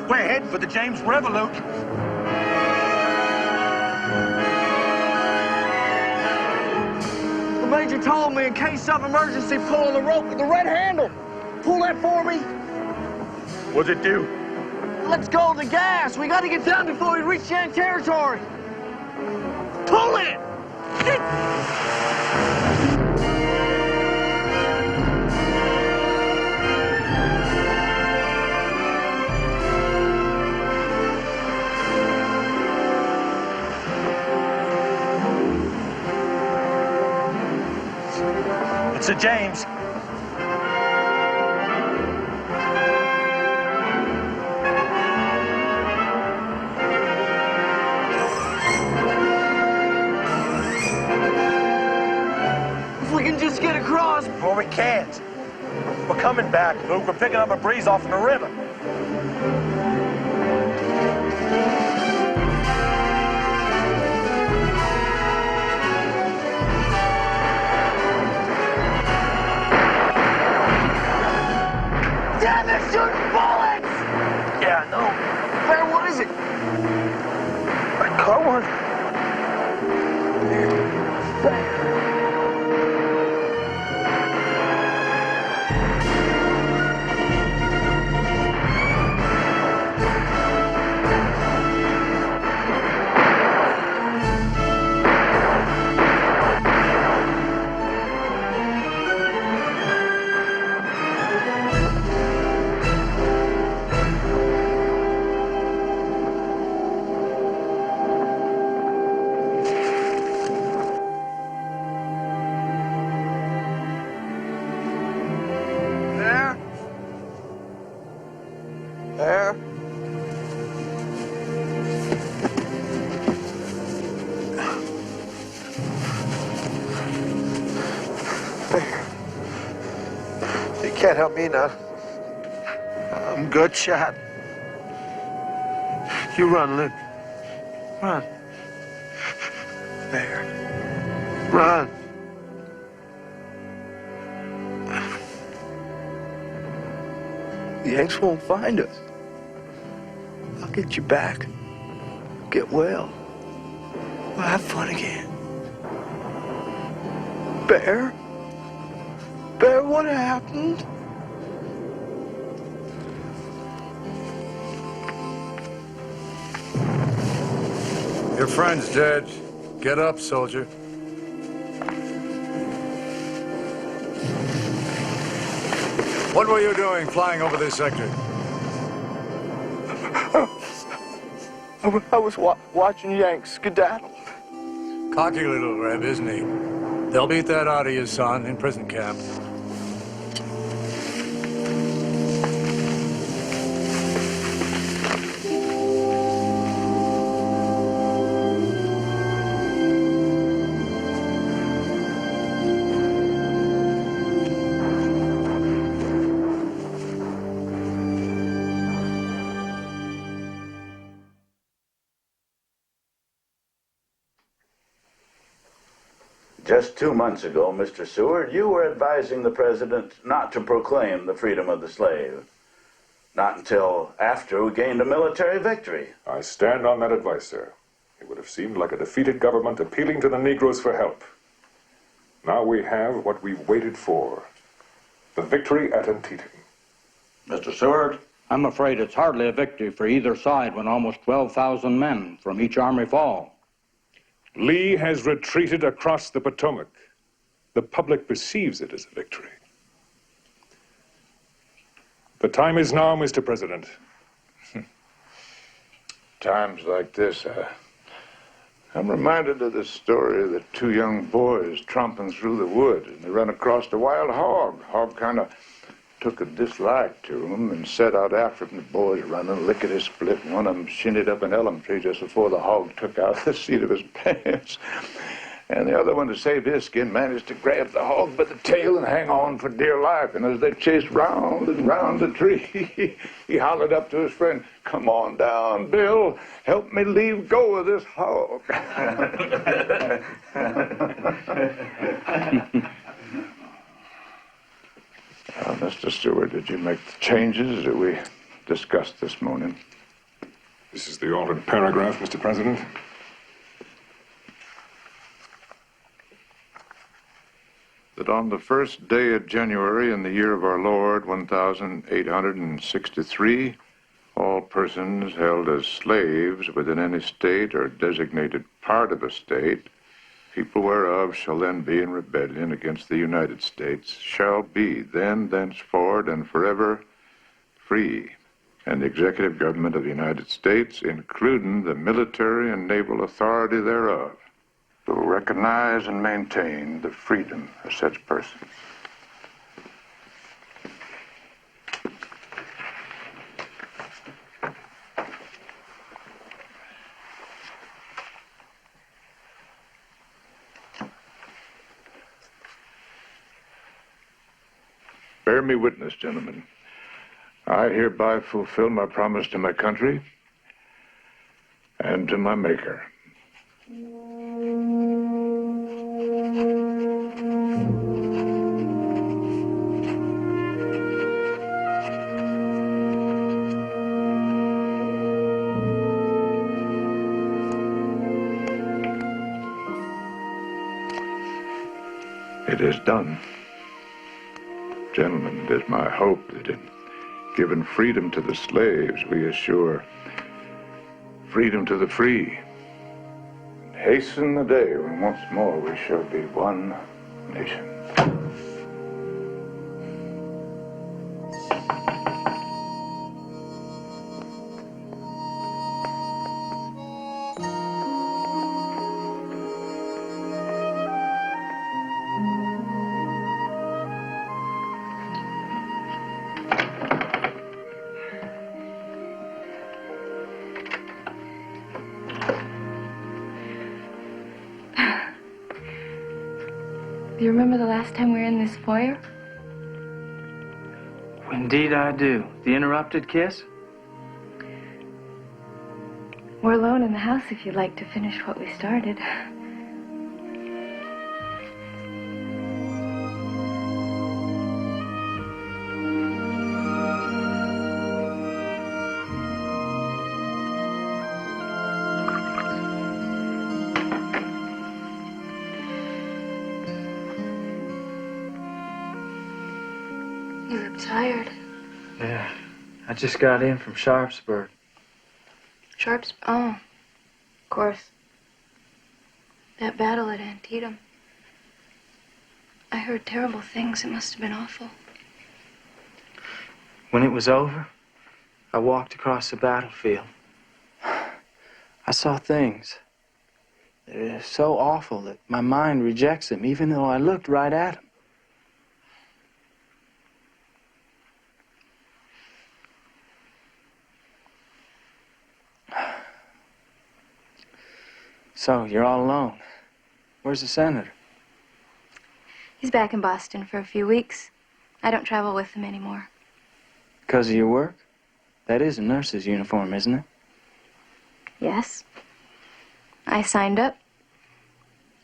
We're heading for the James Revolute. The Major told me in case of emergency, pull on the rope with the red handle. Pull that for me. What's it do? Let's go the gas. We got to get down before we reach Yankee territory. Pull it! It's a James. Get across. Well, we can't. We're coming back, Luke. We're picking up a breeze off in the river. Yeah, they're shooting bullets! Yeah, I know. Bear, what is it? I caught one. Bear. Can't help me now. I'm good shot. You run, Luke. Run. Bear. Run. The Yanks won't find us. I'll get you back. Get well. We'll have fun again. Bear? Bear, what happened? Your friend's dead. Get up, soldier. What were you doing flying over this sector? I was watching Yanks skedaddle. Cocky little Reb, isn't he? They'll beat that out of you, son, in prison camp. Just 2 months ago, Mr. Seward, you were advising the president not to proclaim the freedom of the slave. Not until after we gained a military victory. I stand on that advice, sir. It would have seemed like a defeated government appealing to the Negroes for help. Now we have what we waited for. The victory at Antietam. Mr. Seward? I'm afraid it's hardly a victory for either side when almost 12,000 men from each army fall. Lee has retreated across the Potomac. The public perceives it as a victory. The time is now, Mr. President. Times like this, I'm reminded of the story of the two young boys tromping through the wood, and they run across a wild hog. Hog kind of took a dislike to him and set out after him. The boys running, lickety-split. One of them shinted up an elm tree just before the hog took out the seat of his pants. And the other one, to save his skin, managed to grab the hog by the tail and hang on for dear life. And as they chased round and round the tree, he hollered up to his friend, "Come on down, Bill. Help me leave go of this hog." Mr. Stewart, did you make the changes that we discussed this morning? This is the altered paragraph, Mr. President. That on the first day of January in the year of our Lord, 1863, all persons held as slaves within any state or designated part of a state, people whereof shall then be in rebellion against the United States, shall be then, thenceforward, and forever free. And the executive government of the United States, including the military and naval authority thereof, will recognize and maintain the freedom of such persons. Bear me witness, gentlemen. I hereby fulfill my promise to my country and to my Maker. It is done. Gentlemen, it is my hope that in giving freedom to the slaves, we assure freedom to the free. And hasten the day when once more we shall be one nation. Do you remember the last time we were in this foyer? Indeed I do. The interrupted kiss? We're alone in the house if you'd like to finish what we started. You look tired. Yeah. I just got in from Sharpsburg. Oh, of course. That battle at Antietam. I heard terrible things. It must have been awful. When it was over, I walked across the battlefield. I saw things They're so awful that my mind rejects them, even though I looked right at them. So, you're all alone. Where's the senator? He's back in Boston for a few weeks. I don't travel with him anymore. Because of your work? That is a nurse's uniform, isn't it? Yes. I signed up.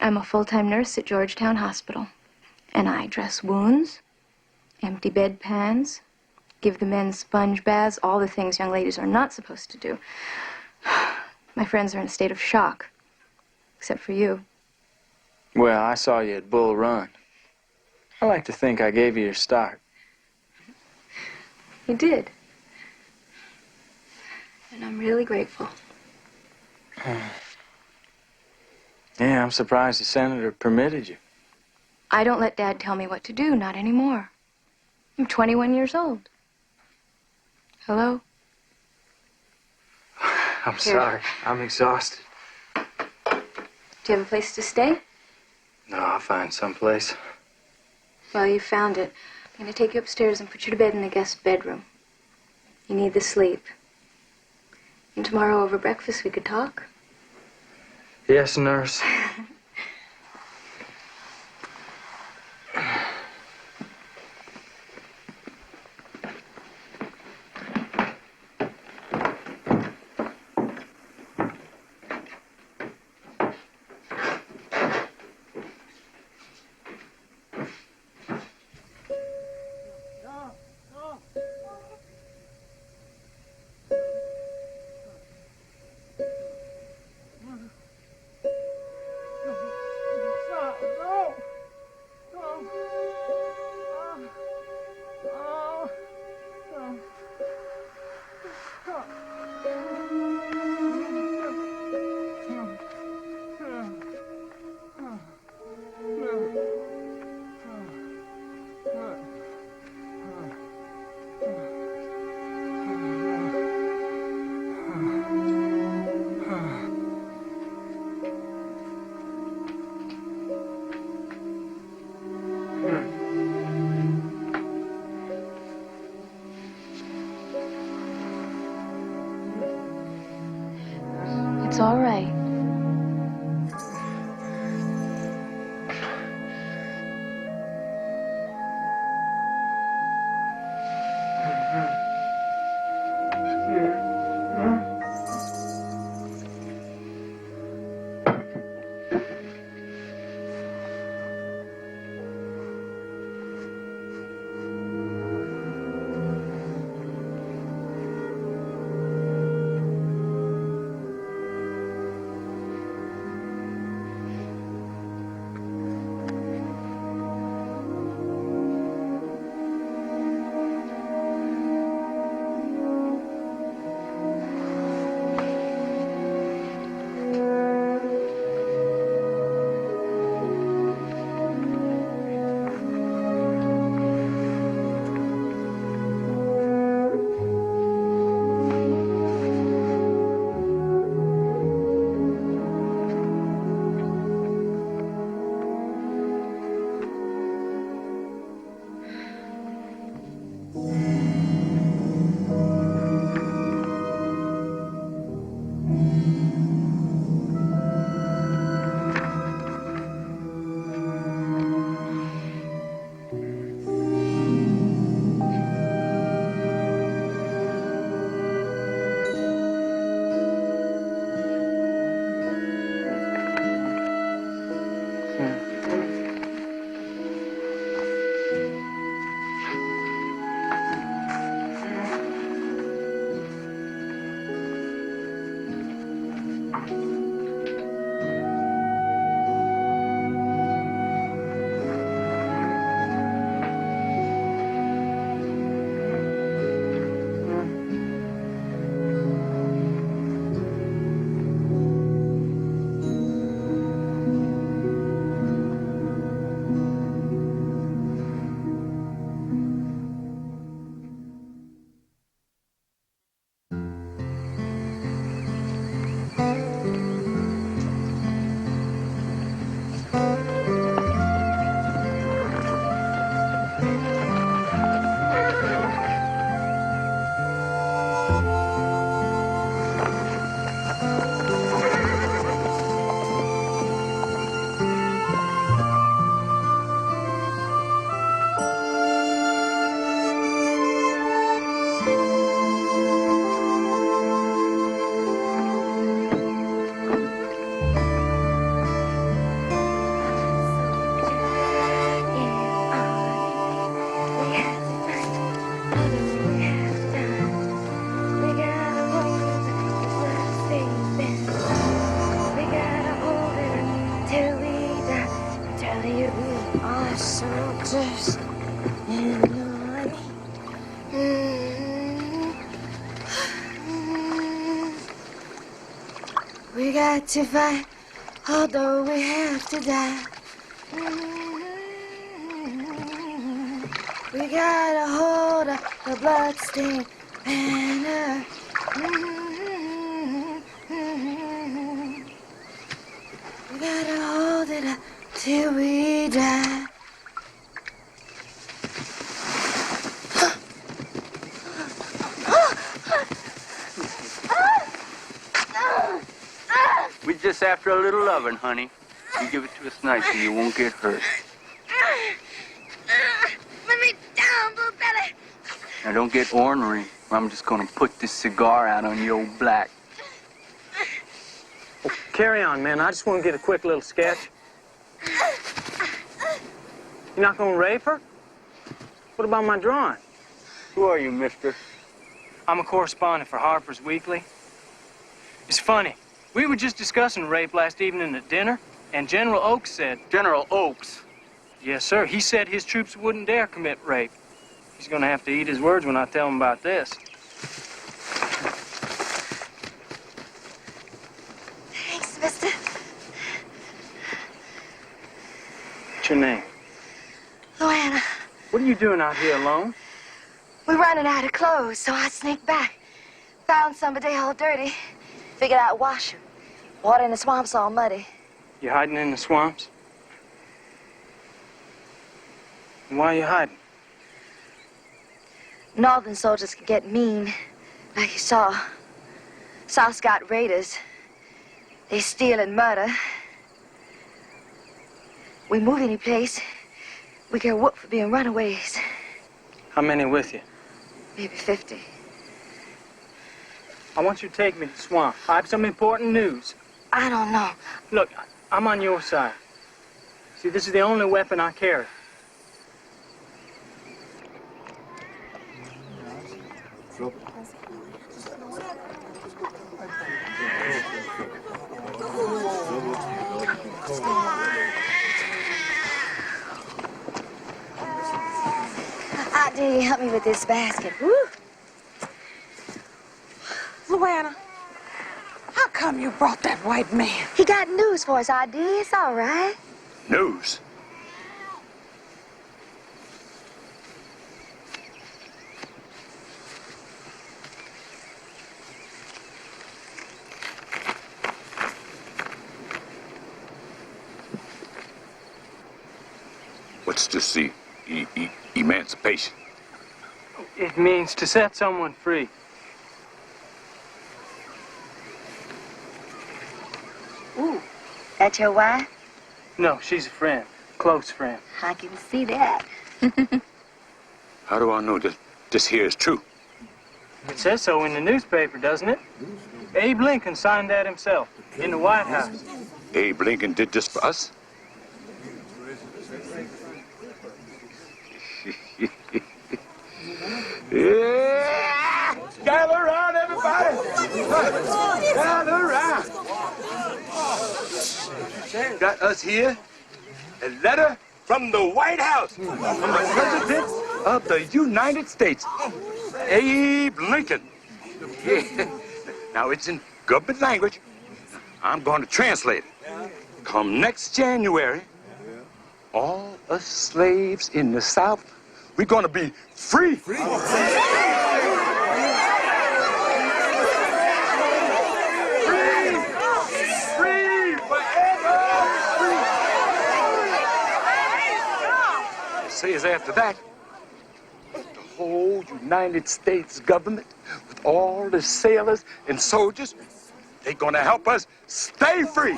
I'm a full-time nurse at Georgetown Hospital. And I dress wounds, empty bedpans, give the men sponge baths, all the things young ladies are not supposed to do. My friends are in a state of shock. Except for you. Well, I saw you at Bull Run. I like to think I gave you your start. You did. And I'm really grateful. Yeah, I'm surprised the senator permitted you. I don't let Dad tell me what to do, not anymore. I'm 21 years old. Hello? I'm sorry. I'm exhausted. Do you have a place to stay? No, I'll find someplace. Well, you found it. I'm going to take you upstairs and put you to bed in the guest bedroom. You need the sleep. And tomorrow over breakfast we could talk. Yes, nurse. It's all right. got to fight, although we have to die. We gotta hold up the bloodstained banner. We gotta hold it up till we die. We're just after a little loving, honey. You give it to us nice and you won't get hurt. Let me down, Blue Belly. Now don't get ornery, or I'm just gonna put this cigar out on your old black. Oh, carry on, man. I just want to get a quick little sketch. You're not gonna rape her? What about my drawing? Who are you, mister? I'm a correspondent for Harper's Weekly. It's funny. We were just discussing rape last evening at dinner, and General Oakes said... General Oakes? Yes, sir. He said his troops wouldn't dare commit rape. He's gonna have to eat his words when I tell him about this. Thanks, mister. What's your name? Luana, What are you doing out here alone? we're running out of clothes, so I sneaked back. Found somebody all dirty. Figured I'd wash him. Water in the swamp's all muddy. You hiding in the swamps? Why are you hiding? Northern soldiers can get mean, like you saw. South's got raiders. They steal and murder. We move any place, we get whooped for being runaways. How many with you? Maybe 50. I want you to take me to the swamp. I have some important news. I don't know. Look, I'm on your side. See, this is the only weapon I carry. Did you help me with this basket? Woo! Luana, how come you brought that white man? He got news for us, ID. It's all right. News? What's this, the emancipation? It means to set someone free. Ooh, that your wife? No, she's a friend. Close friend. I can see that. How do I know that this here is true? It says so in the newspaper, doesn't it? Abe Lincoln signed that himself in the White House. Abe Lincoln did this for us? Yeah! Gather around, everybody! Gather around! Got us here a letter from the White House, from the President of the United States, Abe Lincoln. Yeah. Now, it's in government language. I'm going to translate it. Come next January, all us slaves in the South, we're going to be free. Free forever. It says after that, the whole United States government, with all the sailors and soldiers, they're going to help us stay free.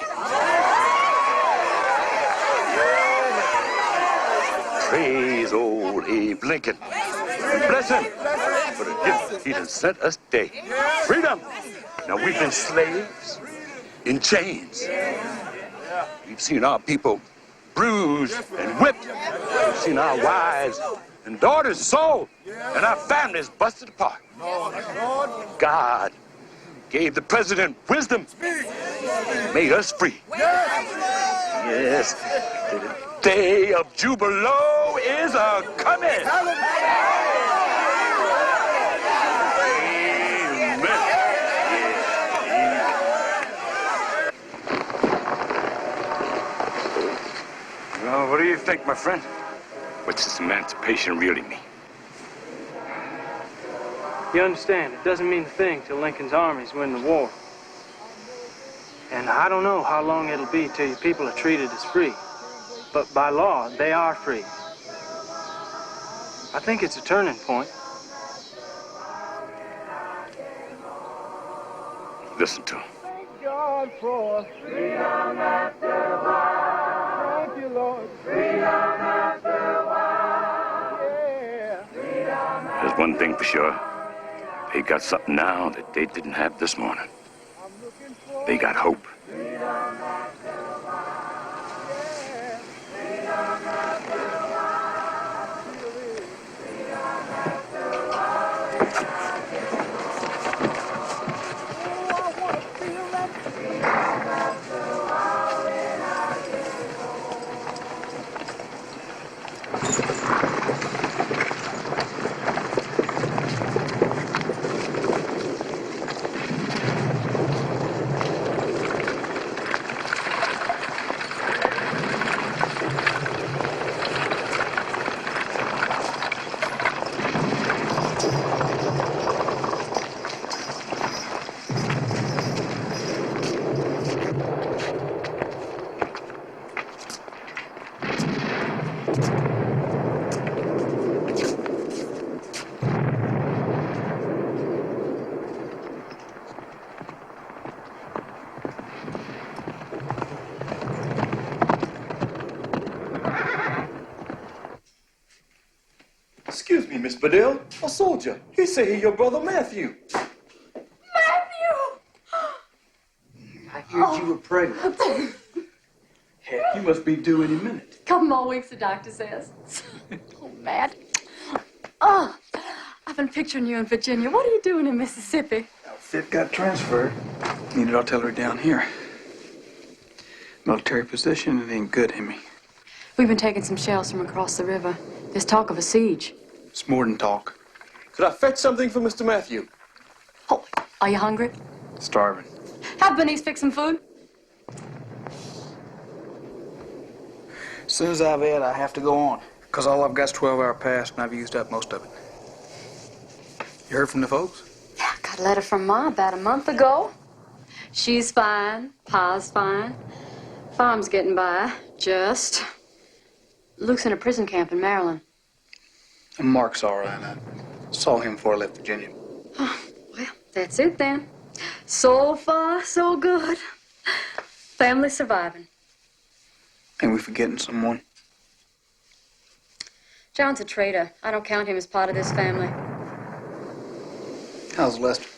Praise old Abe Lincoln. Bless him for the gift he done sent us today. Freedom. Now, we've been slaves in chains. We've seen our people bruised and whipped. We've seen our wives and daughters sold and our families busted apart. God gave the president wisdom, made us free. Yes, the day of Jubilo is a-coming. think, my friend? What's this emancipation really mean? You understand, it doesn't mean a thing till Lincoln's armies win the war. And I don't know how long it'll be till your people are treated as free. But by law, they are free. I think it's a turning point. Listen to him. Thank God for freedom after a while. Thank you, Lord. Freedom after a while. Yeah. Freedom. There's one thing for sure. They got something now that they didn't have this morning. They got hope. Excuse me, Miss Bedell. A soldier. He say he your brother Matthew. Matthew! I heard you were pregnant. Heck, you must be due any minute. Couple more weeks, the doctor says. Oh, Matt. Oh, I've been picturing you in Virginia. What are you doing in Mississippi? Fit got transferred. Needed artillery down here. Military position, it ain't good, Hemi. We've been taking some shells from across the river. There's talk of a siege. It's more than talk. Could I fetch something for Mr. Matthew? Oh, are you hungry? Starving. Have Bernice fix some food? As soon as I've ate, I have to go on. Because all I've got's 12-hour pass, and I've used up most of it. You heard from the folks? Yeah, I got a letter from Ma about a month ago. She's fine. Pa's fine. Farm's getting by. Just. Luke's in a prison camp in Maryland. And Mark's all right. I saw him before I left Virginia. Oh, well, that's it then. So far, so good. Family surviving. Ain't we forgetting someone? John's a traitor. I don't count him as part of this family. How's Lester?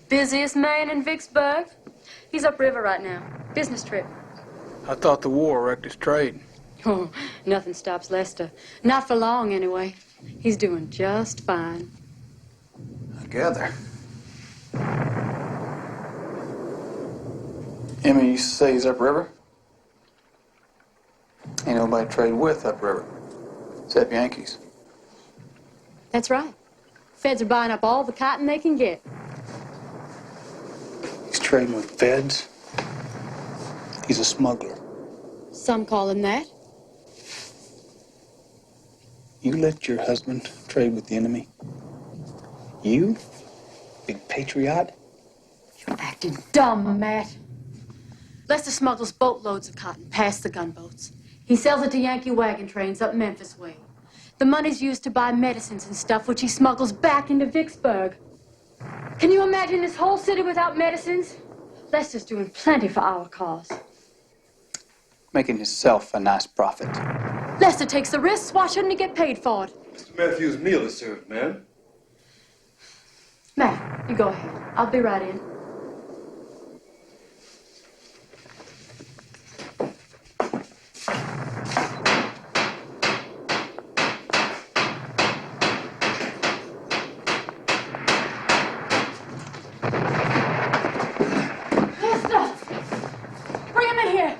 Busiest man in Vicksburg. He's upriver right now. Business trip. I thought the war wrecked his trade. Oh, nothing stops Lester. Not for long, anyway. He's doing just fine. I gather. Emmy used to say he's upriver. Ain't nobody trade with upriver, except Yankees. That's right. Feds are buying up all the cotton they can get. He's trading with feds. He's a smuggler. Some call him that. You let your husband trade with the enemy? You? Big patriot? You're acting dumb, Matt. Lester smuggles boatloads of cotton past the gunboats. He sells it to Yankee wagon trains up Memphis way. The money's used to buy medicines and stuff, which he smuggles back into Vicksburg. Can you imagine this whole city without medicines? Lester's doing plenty for our cause. Making himself a nice profit. Lester takes the risks. Why shouldn't he get paid for it? Mr. Matthews' meal is served, ma'am. Matt, you go ahead. I'll be right in. Bring him in here.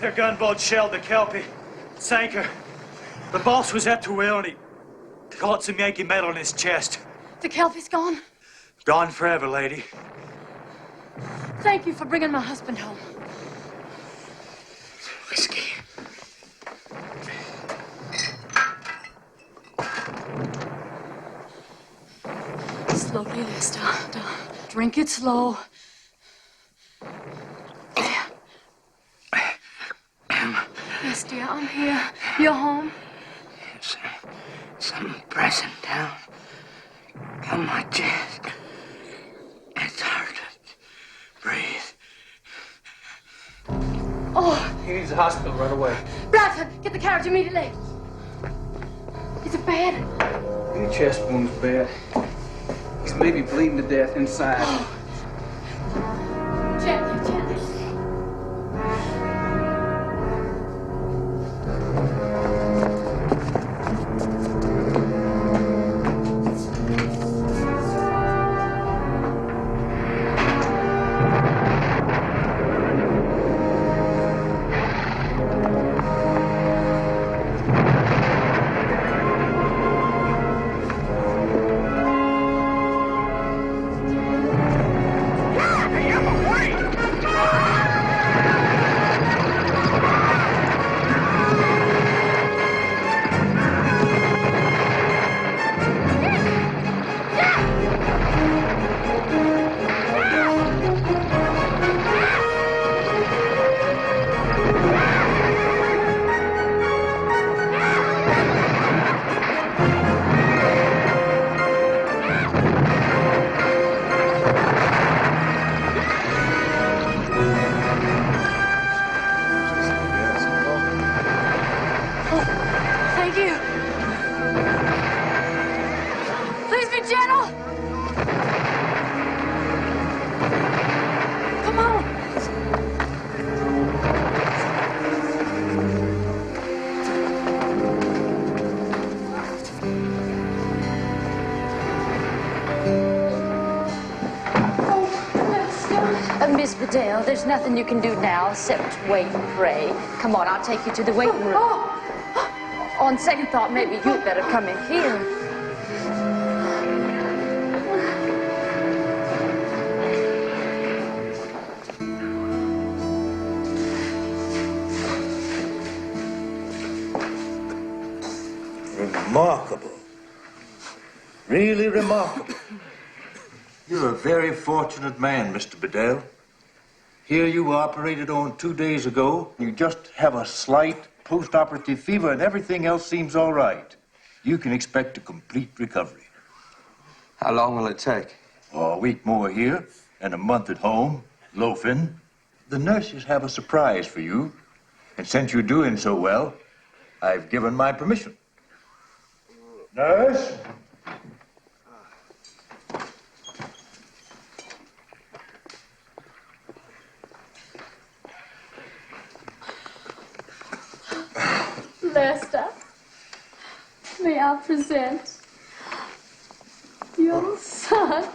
Their gunboat shelled the Kelpie, sank her. The boss was up too early. Caught some Yankee metal in his chest. The Kelpie's gone? Gone forever, lady. Thank you for bringing my husband home. Whiskey. Slowly, Lester. Drink it slow. Yes, dear, I'm here. You're home? Yes, something pressing down on my chest. It's hard to breathe. Oh, He needs a hospital right away. Bradford, get the carriage immediately. Is it bad? Any chest wound's bad. He's maybe bleeding to death inside. Gently, gently. Thank you. Please be gentle. Come on. Miss Bedell, there's nothing you can do now except wait and pray. Come on, I'll take you to the waiting room. On second thought, maybe you'd better come in here. Remarkable. Really remarkable. You're a very fortunate man, Mr. Bedell. Here you were operated on 2 days ago. You just have a slight post-operative fever and everything else seems all right. You can expect a complete recovery. How long will it take? Oh, a week more here and a month at home, loafing. The nurses have a surprise for you. And since you're doing so well, I've given my permission. Nurse? Lester, may I present your son?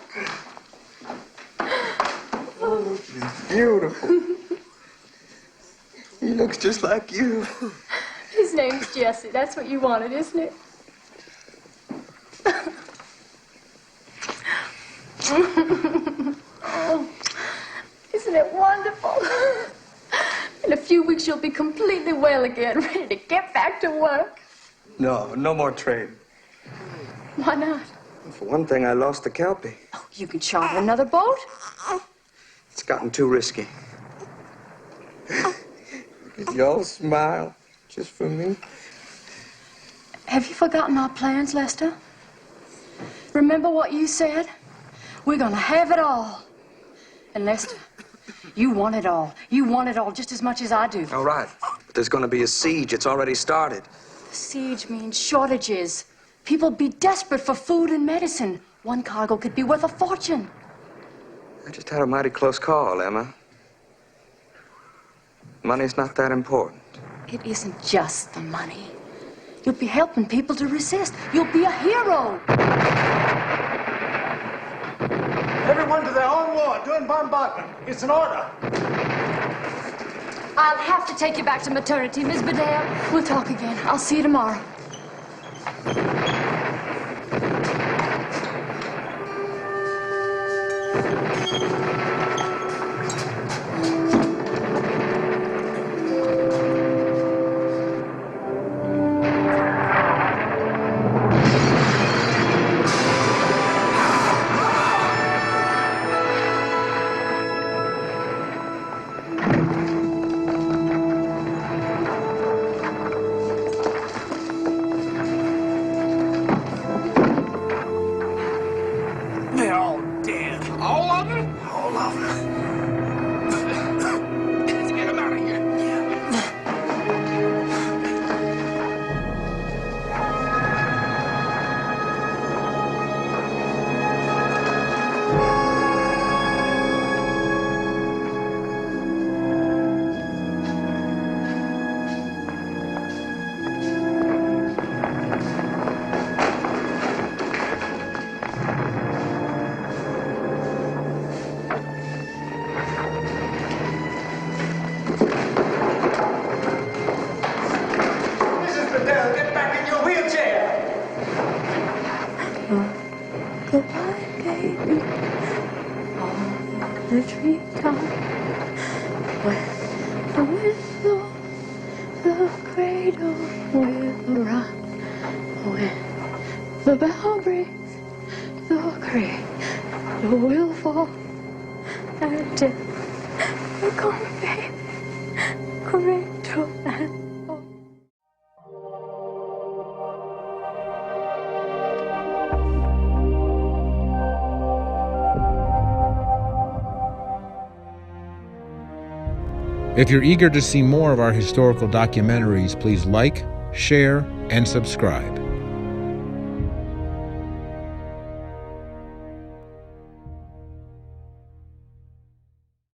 Oh, he's beautiful. He looks just like you. His name's Jesse. That's what you wanted, isn't it? Oh, isn't it wonderful? In a few weeks, you'll be completely well again, ready to get back to work. No more trade. Why not? For one thing, I lost the Kelpie. Oh, you can charter another boat. It's gotten too risky. Could y'all smile just for me? Have you forgotten our plans, Lester? Remember what you said? We're gonna have it all. And Lester, you want it all. You want it all just as much as I do. All right, but there's going to be a siege. It's already started. The siege means shortages. People be desperate for food and medicine. One cargo could be worth a fortune. I just had a mighty close call, Emma. Money's not that important. It isn't just the money. You'll be helping people to resist. You'll be a hero. Everyone to their own ward, doing bombardment. It's an order. I'll have to take you back to maternity, Miss Bedell. We'll talk again. I'll see you tomorrow. They're all dead. All of them? All of them. Let's get them out of here. Mrs. Bedell, get back in your wheelchair. Goodbye, baby. On the treetop, with the whistle, the cradle will rock. When the bell breaks, the cradle will fall. And death will come, baby. Cradle and fall. If you're eager to see more of our historical documentaries, please like, share, and subscribe.